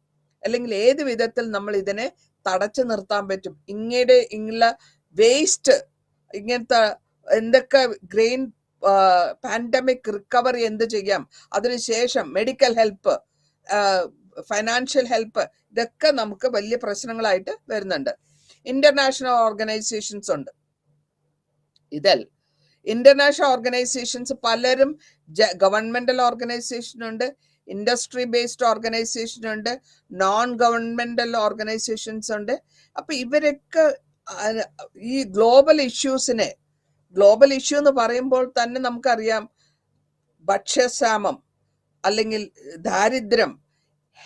അല്ലെങ്കിൽ ഏത് വിധത്തിൽ നമ്മൾ ഇതിനെ തടച്ചു നിർത്താൻ പറ്റും. ഇങ്ങനെയുള്ള വേസ്റ്റ്, ഇങ്ങനത്തെ എന്തൊക്കെ ഗ്രെയിൻ പാൻഡമിക് റിക്കവറി എന്ത് ചെയ്യാം, അതിനുശേഷം മെഡിക്കൽ ഹെൽപ്പ്, ഫൈനാൻഷ്യൽ ഹെൽപ്പ്, ഇതൊക്കെ നമുക്ക് വലിയ പ്രശ്നങ്ങളായിട്ട് വരുന്നുണ്ട്. ഇന്റർനാഷണൽ ഓർഗനൈസേഷൻസ് ഉണ്ട്. ഇതിൽ ഇന്റർനാഷണൽ ഓർഗനൈസേഷൻസ് പലരും ഗവൺമെന്റൽ ഓർഗനൈസേഷൻ ഉണ്ട്, ഇൻഡസ്ട്രി ബേസ്ഡ് ഓർഗനൈസേഷൻ ഉണ്ട്, നോൺ ഗവൺമെന്റൽ ഓർഗനൈസേഷൻസ് ഉണ്ട്. അപ്പൊ ഇവരൊക്കെ ഈ ഗ്ലോബൽ ഇഷ്യൂ എന്ന് പറയുമ്പോൾ തന്നെ നമുക്കറിയാം, ഭക്ഷ്യക്ഷാമം അല്ലെങ്കിൽ ദാരിദ്ര്യം,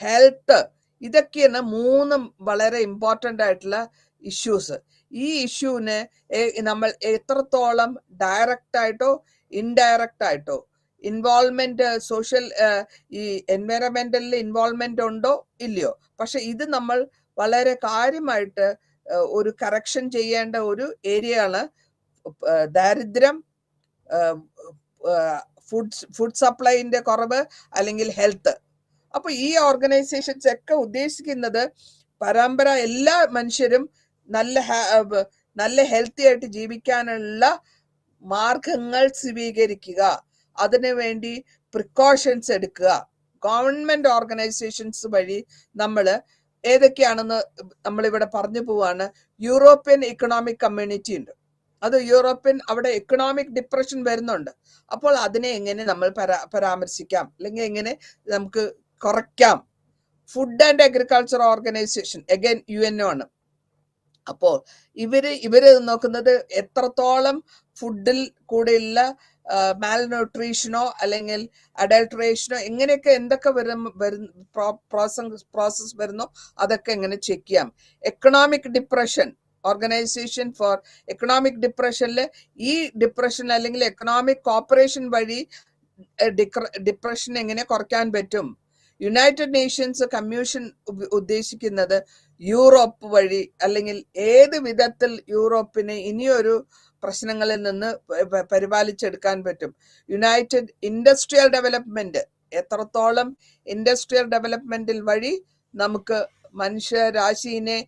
ഹെൽത്ത്, ഇതൊക്കെയാണ് 3 വളരെ ഇമ്പോർട്ടൻ്റ് ആയിട്ടുള്ള ഇഷ്യൂസ്. ഈ ഇഷ്യൂവിനെ നമ്മൾ എത്രത്തോളം ഡയറക്റ്റ് ആയിട്ടോ ഇൻഡയറക്റ്റ് ആയിട്ടോ ഇൻവോൾവ്മെന്റ് സോഷ്യൽ ഈ എൻവയറമെന്റലിൽ ഇൻവോൾവ്മെന്റ് ഉണ്ടോ ഇല്ലയോ? പക്ഷെ ഇത് നമ്മൾ വളരെ കാര്യമായിട്ട് ഒരു കറക്ഷൻ ചെയ്യേണ്ട ഒരു ഏരിയയാണ് ദാരിദ്ര്യം, ഫുഡ് സപ്ലൈന്റെ കുറവ്, അല്ലെങ്കിൽ ഹെൽത്ത്. അപ്പൊ ഈ ഓർഗനൈസേഷൻസ് ഒക്കെ ഉദ്ദേശിക്കുന്നത് പരമ്പര എല്ലാ മനുഷ്യരും നല്ല ഹെൽത്തി ആയിട്ട് ജീവിക്കാനുള്ള മാർഗങ്ങൾ സ്വീകരിക്കുക, അതിനുവേണ്ടി പ്രിക്കോഷൻസ് എടുക്കുക. ഗവൺമെന്റ് ഓർഗനൈസേഷൻസ് വഴി നമ്മൾ ഏതൊക്കെയാണെന്ന് നമ്മളിവിടെ പറഞ്ഞു പോവാണ്. യൂറോപ്യൻ ഇക്കണോമിക് കമ്മ്യൂണിറ്റി ഉണ്ട്. അത് യൂറോപ്യൻ, അവിടെ എക്കണോമിക് ഡിപ്രഷൻ വരുന്നുണ്ട്. അപ്പോൾ അതിനെ എങ്ങനെ നമ്മൾ പരാമർശിക്കാം, അല്ലെങ്കിൽ എങ്ങനെ നമുക്ക് കുറയ്ക്കാം? Food and agriculture organisation again UNO ആണ്. അപ്പോൾ ഇവര് നോക്കുന്നത് എത്രത്തോളം ഫുഡിൽ കൂടെയുള്ള മാൽന്യൂട്രീഷനോ അല്ലെങ്കിൽ അഡൾട്രേഷനോ എങ്ങനെയൊക്കെ എന്തൊക്കെ പ്രോസസ് വരുന്നോ അതൊക്കെ എങ്ങനെ ചെക്ക് ചെയ്യാം. Economic depression organisation for economic ഡിപ്രഷനിൽ ഈ ഡിപ്രഷൻ അല്ലെങ്കിൽ എക്കണോമിക് കോപ്പറേഷൻ വഴി ഡിപ്രഷൻ എങ്ങനെ കുറയ്ക്കാൻ പറ്റും? യുണൈറ്റഡ് നേഷൻസ് കമ്മീഷൻ ഉദ്ദേശിക്കുന്നത് യൂറോപ്പ് വഴി, അല്ലെങ്കിൽ ഏത് വിധത്തിൽ യൂറോപ്പിനെ ഇനിയൊരു പ്രശ്നങ്ങളിൽ നിന്ന് പരിപാലിച്ചെടുക്കാൻ പറ്റും. യുണൈറ്റഡ് ഇൻഡസ്ട്രിയൽ ഡെവലപ്മെന്റ്, എത്രത്തോളം ഇൻഡസ്ട്രിയൽ ഡെവലപ്മെന്റിൽ വഴി നമുക്ക് മനുഷ്യരാശിനെ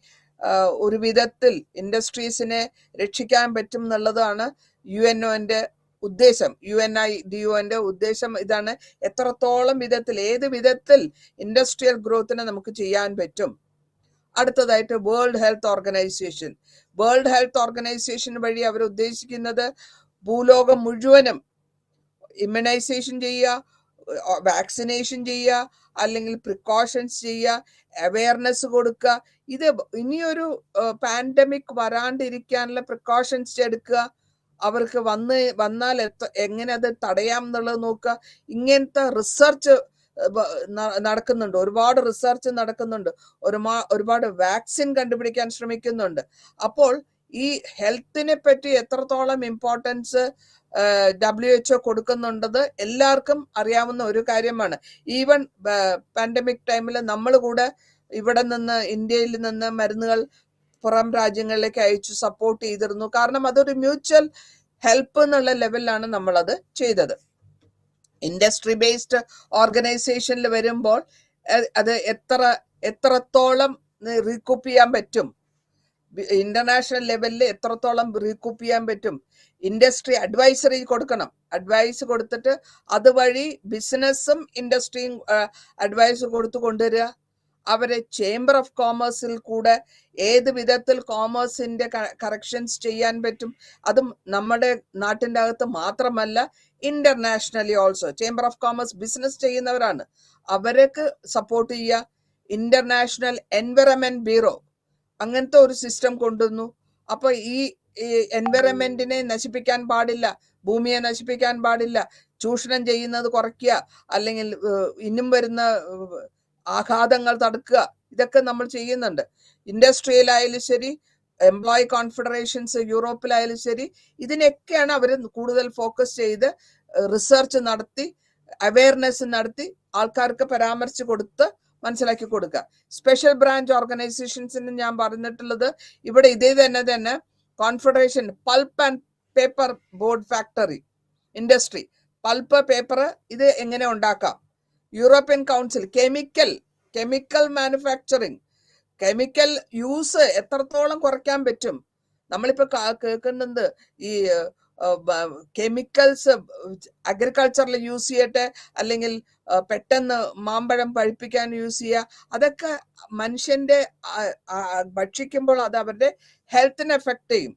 ഒരു വിധത്തിൽ ഇൻഡസ്ട്രീസിനെ രക്ഷിക്കാൻ പറ്റും എന്നുള്ളതാണ് UNOന്റെ ഉദ്ദേശം. UNIDOന്റെ ഉദ്ദേശം ഇതാണ്. എത്രത്തോളം വിധത്തിൽ, ഏത് വിധത്തിൽ ഇൻഡസ്ട്രിയൽ ഗ്രോത്തിനെ നമുക്ക് ചെയ്യാൻ പറ്റും. അടുത്തതായിട്ട് world health organisation. World health organisation വഴി അവർ ഉദ്ദേശിക്കുന്നത് ഭൂലോകം മുഴുവനും ഇമ്മ്യൂണൈസേഷൻ ചെയ്യുക, വാക്സിനേഷൻ ചെയ്യുക, അല്ലെങ്കിൽ പ്രിക്കോഷൻസ് ചെയ്യുക, അവയർനെസ് കൊടുക്കുക. ഇത് ഇനിയൊരു പാൻഡമിക് വരാണ്ടിരിക്കാനുള്ള പ്രിക്കോഷൻസ് എടുക്കുക, അവർക്ക് വന്നാൽ എങ്ങനെ അത് തടയാം എന്നുള്ളത് നോക്കുക. ഇങ്ങനത്തെ റിസർച്ച് നടക്കുന്നുണ്ട്, ഒരുപാട് റിസർച്ച് നടക്കുന്നുണ്ട്, ഒരുപാട് വാക്സിൻ കണ്ടുപിടിക്കാൻ ശ്രമിക്കുന്നുണ്ട്. അപ്പോൾ ഈ ഹെൽത്തിനെ പറ്റി എത്രത്തോളം ഇമ്പോർട്ടൻസ് WHO കൊടുക്കുന്നുണ്ടത് എല്ലാവർക്കും അറിയാവുന്ന ഒരു കാര്യമാണ്. ഈവൻ പാൻഡമിക് ടൈമിൽ നമ്മൾ കൂടെ ഇവിടെ നിന്ന്, ഇന്ത്യയിൽ നിന്ന് മരുന്നുകൾ പുറം രാജ്യങ്ങളിലേക്ക് അയച്ചു സപ്പോർട്ട് ചെയ്തിരുന്നു. കാരണം അതൊരു മ്യൂച്വൽ ഹെൽപ്പ് എന്നുള്ള ലെവലിലാണ് നമ്മളത് ചെയ്തത്. ഇൻഡസ്ട്രി ബേസ്ഡ് ഓർഗനൈസേഷനിൽ വരുമ്പോൾ അത് എത്രത്തോളം റീകൂപ്പ് ചെയ്യാൻ പറ്റും, ഇന്റർനാഷണൽ ലെവലിൽ എത്രത്തോളം റീകൂപ്പ് ചെയ്യാൻ പറ്റും. ഇൻഡസ്ട്രി അഡ്വൈസറി കൊടുക്കണം. അഡ്വൈസ് കൊടുത്തിട്ട് അതുവഴി ബിസിനസ്സും ഇൻഡസ്ട്രിയും അഡ്വൈസ് കൊടുത്തു കൊണ്ടുവരിക. അവരെ ചേംബർ ഓഫ് കോമേഴ്സിൽ കൂടെ ഏത് വിധത്തിൽ കോമേഴ്സിന്റെ കറക്ഷൻസ് ചെയ്യാൻ പറ്റും, അതും നമ്മുടെ നാട്ടിൻ്റെ അകത്ത് മാത്രമല്ല, internationally also. Chamber of commerce business ചെയ്യുന്നവരാണ്, അവർക്ക് സപ്പോർട്ട് ചെയ്യുക. ഇന്റർനാഷണൽ എൻവയറമെന്റ് ബ്യൂറോ അങ്ങനത്തെ ഒരു സിസ്റ്റം കൊണ്ടുവന്നു. അപ്പൊ ഈ എൻവയറമെന്റിനെ നശിപ്പിക്കാൻ പാടില്ല, ഭൂമിയെ നശിപ്പിക്കാൻ പാടില്ല, ചൂഷണം ചെയ്യുന്നത് കുറയ്ക്കുക, അല്ലെങ്കിൽ ഇനിയും വരുന്ന ആഘാതങ്ങൾ തടുക്കുക. ഇതൊക്കെ നമ്മൾ ചെയ്യുന്നുണ്ട്. ഇൻഡസ്ട്രിയിലായാലും ശരി, എംപ്ലോയി കോൺഫെഡറേഷൻസ് യൂറോപ്പിലായാലും ശരി, ഇതിനൊക്കെയാണ് അവർ കൂടുതൽ ഫോക്കസ് ചെയ്ത് റിസർച്ച് നടത്തി, അവയർനെസ് നടത്തി, ആൾക്കാർക്ക് പരാമർശിച്ച് കൊടുത്ത് മനസ്സിലാക്കി കൊടുക്കുക. സ്പെഷ്യൽ ബ്രാഞ്ച് ഓർഗനൈസേഷൻസിന് ഞാൻ പറഞ്ഞിട്ടുള്ളത് ഇവിടെ ഇതേ തന്നെ confederation pulp and paper board factory industry, pulp paper ഇത് എങ്ങനെ ഉണ്ടാക്കാം. European council chemical manufacturing, chemical use എത്രത്തോളം കുറയ്ക്കാൻ പറ്റും. നമ്മളിപ്പോ കേൾക്കുന്നത് ഈ കെമിക്കൽസ് അഗ്രികൾച്ചറിൽ യൂസ് ചെയ്യട്ടെ, അല്ലെങ്കിൽ പെട്ടെന്ന് മാമ്പഴം പഴുപ്പിക്കാൻ യൂസ് ചെയ്യുക, അതൊക്കെ മനുഷ്യന്റെ ഭക്ഷിക്കുമ്പോൾ അത് അവരുടെ ഹെൽത്തിനെ എഫക്ട് ചെയ്യും.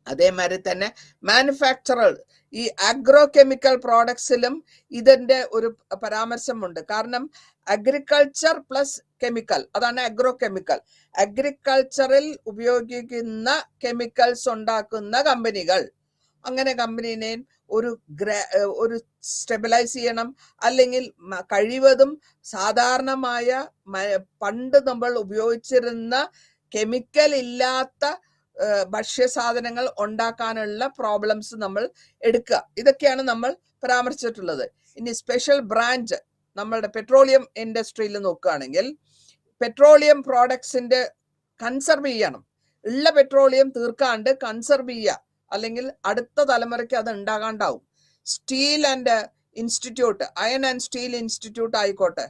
അതേമാതിരി തന്നെ മാനുഫാക്ചറർ, ഈ അഗ്രോ കെമിക്കൽ പ്രോഡക്ട്സിലും ഇതിന്റെ ഒരു പരാമർശമുണ്ട്. കാരണം അഗ്രികൾച്ചർ പ്ലസ് കെമിക്കൽ, അതാണ് അഗ്രോ കെമിക്കൽ. അഗ്രികൾച്ചറിൽ ഉപയോഗിക്കുന്ന കെമിക്കൽസ് ഉണ്ടാക്കുന്ന കമ്പനികൾ, അങ്ങനെ കമ്പനീനെ ഒരു സ്റ്റെബിലൈസ് ചെയ്യണം. അല്ലെങ്കിൽ കഴിവതും സാധാരണമായ പണ്ട് നമ്മൾ ഉപയോഗിച്ചിരുന്ന കെമിക്കൽ ഇല്ലാത്ത ഭക്ഷ്യസാധനങ്ങൾ ഉണ്ടാക്കാനുള്ള പ്രോബ്ലംസ് നമ്മൾ എടുക്കുക. ഇതൊക്കെയാണ് നമ്മൾ പരാമർശിച്ചിട്ടുള്ളത്. ഇനി സ്പെഷ്യൽ ബ്രാഞ്ച് നമ്മളുടെ പെട്രോളിയം ഇൻഡസ്ട്രിയിൽ നോക്കുകയാണെങ്കിൽ പെട്രോളിയം പ്രോഡക്ട്സിന്റെ കൺസർവ് ചെയ്യണം. ഉള്ള പെട്രോളിയം തീർക്കാണ്ട് കൺസർവ് ചെയ്യുക, അല്ലെങ്കിൽ അടുത്ത തലമുറയ്ക്ക് അത് ഉണ്ടാകാണ്ടാവും. Steel and institute, iron and steel institute ആയിക്കോട്ടെ,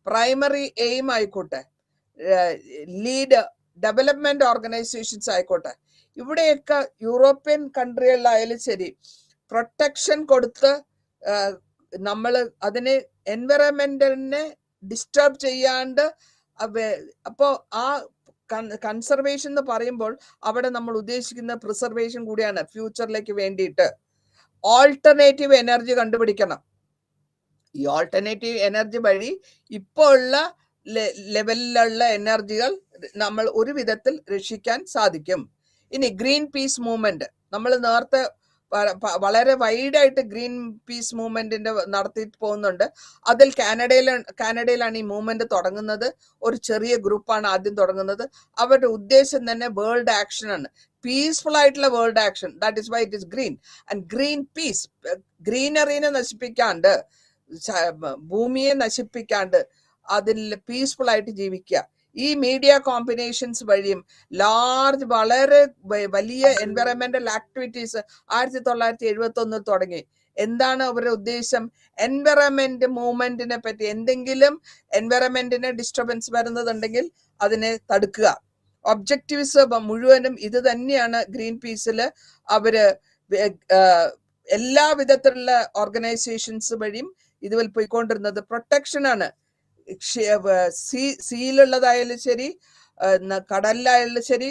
പ്രൈമറി എയിം ആയിക്കോട്ടെ, ലീഡ് ഡെവലപ്മെന്റ് ഓർഗനൈസേഷൻസ് ആയിക്കോട്ടെ, ഇവിടെയൊക്കെ യൂറോപ്യൻ കൺട്രികളിലായാലും ശരി പ്രൊട്ടക്ഷൻ കൊടുത്ത് നമ്മൾ അതിനെ എൻവയറമെന്റിനെ ഡിസ്റ്റർബ് ചെയ്യാണ്ട് അപ്പോൾ ആ കൺസർവേഷൻ എന്ന് പറയുമ്പോൾ അവിടെ നമ്മൾ ഉദ്ദേശിക്കുന്ന പ്രിസർവേഷൻ കൂടിയാണ് ഫ്യൂച്ചറിലേക്ക് വേണ്ടിയിട്ട്. ഓൾട്ടർനേറ്റീവ് എനർജി കണ്ടുപിടിക്കണം. ഈ ഓൾട്ടർനേറ്റീവ് എനർജി വഴി ഇപ്പോൾ ഉള്ള ലെവലിലുള്ള എനർജികൾ നമ്മൾ ഒരു വിധത്തിൽ രക്ഷിക്കാൻ സാധിക്കും. ഇനി ഗ്രീൻ പീസ് മൂവ്മെന്റ് നമ്മൾ നേരത്തെ വളരെ വൈഡായിട്ട് ഗ്രീൻ പീസ് മൂവ്മെന്റിന്റെ നടത്തിയിട്ട് പോകുന്നുണ്ട്. അതിൽ കാനഡയിലാണ് ഈ മൂവ്മെന്റ് തുടങ്ങുന്നത്. ഒരു ചെറിയ ഗ്രൂപ്പാണ് ആദ്യം തുടങ്ങുന്നത്. അവരുടെ ഉദ്ദേശം തന്നെ വേൾഡ് ആക്ഷൻ ആണ്, പീസ്ഫുൾ ആയിട്ടുള്ള world action. That is why it is green and green peace. ഗ്രീനറിനെ നശിപ്പിക്കാണ്ട്, ഭൂമിയെ നശിപ്പിക്കാണ്ട് അതിൽ പീസ്ഫുൾ ആയിട്ട് ജീവിക്കുക. ഈ മീഡിയ കോമ്പിനേഷൻസ് വഴിയും ലാർജ് വളരെ വലിയ എൻവയറമെന്റൽ ആക്ടിവിറ്റീസ് 1971 തുടങ്ങി. എന്താണ് അവരുടെ ഉദ്ദേശം? എൻവയറമെന്റ് മൂവ്മെന്റിനെ പറ്റി, എന്തെങ്കിലും എൻവയറമെന്റിന് ഡിസ്റ്റർബൻസ് വരുന്നതുണ്ടെങ്കിൽ അതിനെ തടുക്കുക. ഒബ്ജക്റ്റീവ്സ് മുഴുവനും ഇത് തന്നെയാണ്. ഗ്രീൻ പീസിൽ അവര് എല്ലാ വിധത്തിലുള്ള ഓർഗനൈസേഷൻസ് വഴിയും ഇതിൽ പോയിക്കൊണ്ടിരുന്നത് പ്രൊട്ടക്ഷൻ ആണ്. സീലുള്ളതായാലും ശരി, കടലിലായാലും ശരി,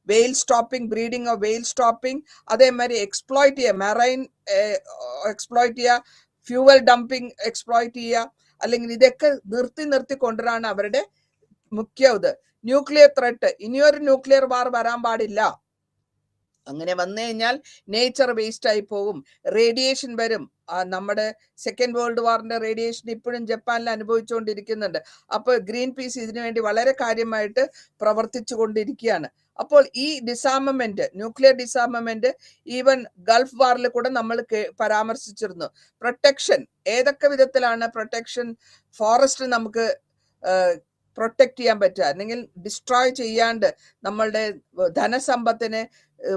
വെയിൽ സ്റ്റോപ്പിംഗ്, ബ്രീഡിങ് ഓഫ് വെയിൽ സ്റ്റോപ്പിംഗ്, അതേമാതിരി എക്സ്പ്ലോയിറ്റ് ചെയ്യുക, മെറൈൻ എക്സ്പ്ലോയിറ്റ് ചെയ്യുക, ഫ്യൂവൽ ഡംപിങ് എക്സ്പ്ലോയിറ്റ് ചെയ്യുക, അല്ലെങ്കിൽ ഇതൊക്കെ നിർത്തി കൊണ്ടുവരാണ് അവരുടെ മുഖ്യ ഇത്. ന്യൂക്ലിയർ ത്രെട്ട്, ഇനിയൊരു ന്യൂക്ലിയർ വാർ വരാൻ പാടില്ല. അങ്ങനെ വന്നു കഴിഞ്ഞാൽ നേച്ചർ വേസ്റ്റ് ആയി പോകും, റേഡിയേഷൻ വരും. നമ്മുടെ സെക്കൻഡ് വേൾഡ് വാറിന്റെ റേഡിയേഷൻ ഇപ്പോഴും ജപ്പാനിൽ അനുഭവിച്ചുകൊണ്ടിരിക്കുന്നുണ്ട്. അപ്പോൾ ഗ്രീൻ പീസ് ഇതിനു വേണ്ടി വളരെ കാര്യമായിട്ട് പ്രവർത്തിച്ചു കൊണ്ടിരിക്കുകയാണ്. അപ്പോൾ ഈ ഡിസാർമമെന്റ്, ന്യൂക്ലിയർ ഡിസാർമമെന്റ്, ഈവൻ ഗൾഫ് വാറിൽ കൂടെ നമ്മൾ പരാമർശിച്ചിരുന്നു. പ്രൊട്ടക്ഷൻ ഏതൊക്കെ വിധത്തിലാണ് പ്രൊട്ടക്ഷൻ? ഫോറസ്റ്റ് നമുക്ക് പ്രൊട്ടക്ട് ചെയ്യാൻ പറ്റുക, അല്ലെങ്കിൽ ഡിസ്ട്രോയ് ചെയ്യാണ്ട് നമ്മളുടെ ധനസമ്പത്തിനെ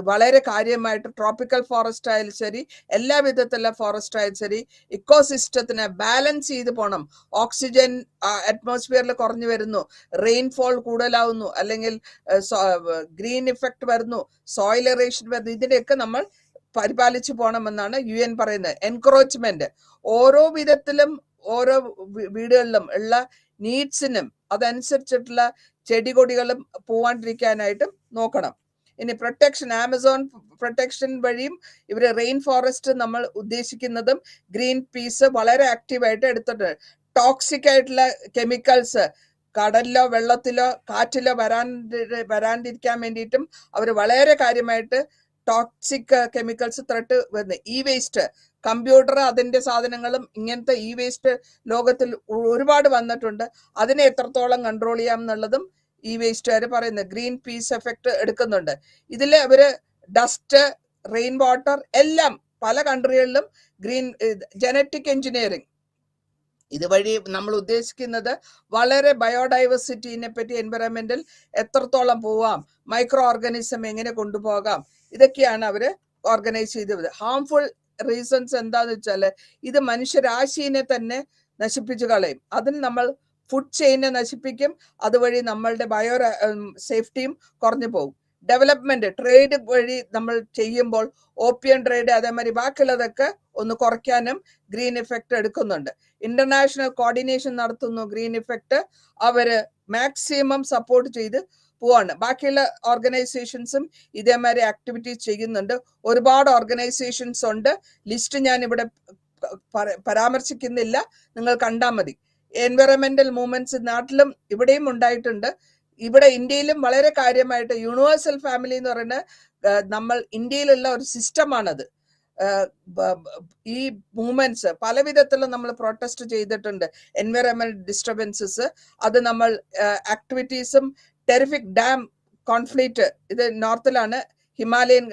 വളരെ കാര്യമായിട്ട് ട്രോപ്പിക്കൽ ഫോറസ്റ്റ് ആയാലും ശരി, എല്ലാ വിധത്തിലുള്ള ഫോറസ്റ്റ് ആയാലും ശരി, ഇക്കോസിസ്റ്റത്തിനെ ബാലൻസ് ചെയ്ത് പോകണം. ഓക്സിജൻ അറ്റ്മോസ്ഫിയറിൽ കുറഞ്ഞു വരുന്നു, റെയിൻഫോൾ കൂടുതലാവുന്നു, അല്ലെങ്കിൽ ഗ്രീൻ ഇഫക്റ്റ് വരുന്നു, സോയിൽ എറേഷൻ വരുന്നു. ഇതിനെയൊക്കെ നമ്മൾ പരിപാലിച്ചു പോകണമെന്നാണ് UN പറയുന്നത്. എൻക്രോച്ച്മെന്റ് ഓരോ വിധത്തിലും ഓരോ വീടുകളിലും ഉള്ള നീഡ്സിനും അതനുസരിച്ചിട്ടുള്ള ചെടി കൊടികളും പോവാണ്ടിരിക്കാനായിട്ടും നോക്കണം. ഇനി പ്രൊട്ടക്ഷൻ, ആമസോൺ പ്രൊട്ടക്ഷൻ വഴിയും ഇവര് റെയിൻ ഫോറസ്റ്റ് നമ്മൾ ഉദ്ദേശിക്കുന്നതും ഗ്രീൻ പീസ് വളരെ ആക്റ്റീവായിട്ട് എടുത്തിട്ടുണ്ട്. ടോക്സിക് ആയിട്ടുള്ള കെമിക്കൽസ് കടലിലോ വെള്ളത്തിലോ കാറ്റിലോ വരാണ്ടിരിക്കാൻ വേണ്ടിയിട്ടും അവർ വളരെ കാര്യമായിട്ട് ടോക്സിക് കെമിക്കൽസ് ത്രെട്ട് വരുന്നത്. ഇ വേസ്റ്റ്, കമ്പ്യൂട്ടർ അതിന്റെ സാധനങ്ങളും ഇങ്ങനത്തെ ഇ വേസ്റ്റ് ലോകത്തിൽ ഒരുപാട് വന്നിട്ടുണ്ട്. അതിനെ എത്രത്തോളം കൺട്രോൾ ചെയ്യാം എന്നുള്ളതും ഈ വേസ്റ്റുകാർ പറയുന്നത്. ഗ്രീൻ പീസ് എഫക്ട് എടുക്കുന്നുണ്ട്. ഇതിൽ അവര് ഡസ്റ്റ്, റെയിൻ വാട്ടർ എല്ലാം പല കൺട്രികളിലും ഗ്രീൻ ജനറ്റിക് എഞ്ചിനീയറിംഗ് ഇതുവഴി നമ്മൾ ഉദ്ദേശിക്കുന്നത് വളരെ ബയോഡൈവേഴ്സിറ്റിനെ പറ്റി, എൻവയറമെന്റിൽ എത്രത്തോളം പോവാം, മൈക്രോ ഓർഗാനിസം എങ്ങനെ കൊണ്ടുപോകാം, ഇതൊക്കെയാണ് അവര് ഓർഗനൈസ് ചെയ്തത്. ഹാംഫുൾ റീസൺസ് എന്താന്ന് വെച്ചാല് ഇത് മനുഷ്യരാശിനെ തന്നെ നശിപ്പിച്ചു കളയും. അതിന് നമ്മൾ ഫുഡ് ചെയിനെ നശിപ്പിക്കും. അതുവഴി നമ്മളുടെ ബയോ സേഫ്റ്റിയും കുറഞ്ഞു പോകും. ഡെവലപ്മെന്റ്, ട്രേഡ് വഴി നമ്മൾ ചെയ്യുമ്പോൾ ഓപ്പിയം ട്രേഡ് അതേമാതിരി ബാക്കിയുള്ളതൊക്കെ ഒന്ന് കുറയ്ക്കാനും ഗ്രീൻ ഇഫക്റ്റ് എടുക്കുന്നുണ്ട്. ഇന്റർനാഷണൽ കോർഡിനേഷൻ നടത്തുന്നു ഗ്രീൻ ഇഫക്റ്റ്. അവര് മാക്സിമം സപ്പോർട്ട് ചെയ്ത് പോവാണ്. ബാക്കിയുള്ള ഓർഗനൈസേഷൻസും ഇതേമാതിരി ആക്ടിവിറ്റീസ് ചെയ്യുന്നുണ്ട്. ഒരുപാട് ഓർഗനൈസേഷൻസ് ഉണ്ട്. ലിസ്റ്റ് ഞാൻ ഇവിടെ പരാമർശിക്കുന്നില്ല, നിങ്ങൾ കണ്ടാൽ മതി. എൻവയറമെന്റൽ മൂവ്മെന്റ്സ് നാട്ടിലും ഇവിടെയും ഉണ്ടായിട്ടുണ്ട്. ഇവിടെ ഇന്ത്യയിലും വളരെ കാര്യമായിട്ട് യൂണിവേഴ്സൽ ഫാമിലി എന്ന് പറയുന്ന നമ്മൾ ഇന്ത്യയിലുള്ള ഒരു സിസ്റ്റമാണത്. ഈ മൂവ്മെന്റ്സ് പല വിധത്തിലും നമ്മൾ പ്രൊട്ടസ്റ്റ് ചെയ്തിട്ടുണ്ട്. എൻവയറമെന്റ് ഡിസ്റ്റർബൻസസ്, അത് നമ്മൾ ആക്ടിവിറ്റീസും ടെറിഫിക് ഡാം കോൺഫ്ലിക്റ്റ് ഇത് നോർത്തിലാണ്, ഹിമാലയൻ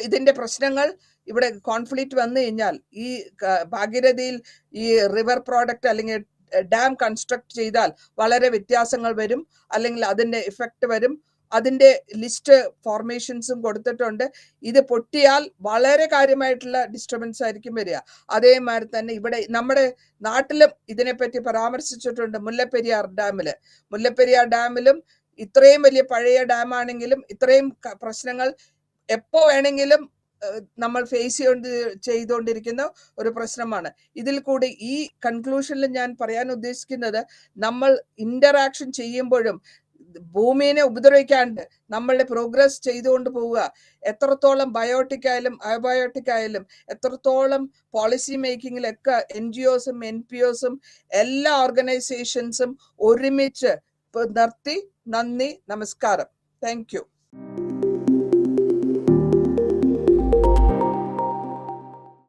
ഇതിന്റെ പ്രശ്നങ്ങൾ ഇവിടെ കോൺഫ്ലിക്റ്റ് വന്നു കഴിഞ്ഞാൽ ഈ ഭാഗീരഥിയിൽ ഈ റിവർ പ്രോഡക്റ്റ് അല്ലെങ്കിൽ ഡാം കൺസ്ട്രക്ട് ചെയ്താൽ വളരെ വ്യത്യാസങ്ങൾ വരും, അല്ലെങ്കിൽ അതിന്റെ ഇഫക്റ്റ് വരും. അതിന്റെ ലിസ്റ്റ് ഫോർമേഷൻസും കൊടുത്തിട്ടുണ്ട്. ഇത് പൊട്ടിയാൽ വളരെ കാര്യമായിട്ടുള്ള ഡിസ്റ്റർബൻസ് ആയിരിക്കും വരിക. അതേമാതിരി തന്നെ ഇവിടെ നമ്മുടെ നാട്ടിലും ഇതിനെപ്പറ്റി പരാമർശിച്ചിട്ടുണ്ട്. മുല്ലപ്പെരിയാർ ഡാമിലും ഇത്രയും വലിയ പഴയ ഡാമാണെങ്കിലും ഇത്രയും പ്രശ്നങ്ങൾ എപ്പോ വേണമെങ്കിലും നമ്മൾ ഫേസ് ചെയ്തുകൊണ്ടിരിക്കുന്ന ഒരു പ്രശ്നമാണ്. ഇതിൽ കൂടി ഈ കൺക്ലൂഷനിൽ ഞാൻ പറയാൻ ഉദ്ദേശിക്കുന്നത്, നമ്മൾ ഇന്ററാക്ഷൻ ചെയ്യുമ്പോഴും ഭൂമിയെ ഉപദ്രവിക്കാണ്ട് നമ്മളുടെ പ്രോഗ്രസ് ചെയ്തുകൊണ്ട് പോവുക. എത്രത്തോളം ബയോട്ടിക് ആയാലും അബയോട്ടിക് ആയാലും എത്രത്തോളം പോളിസി മേക്കിങ്ങിലൊക്കെ NGOസും NPOസും എല്ലാ ഓർഗനൈസേഷൻസും ഒരുമിച്ച് നിർത്തി. നന്ദി, നമസ്കാരം. Thank you.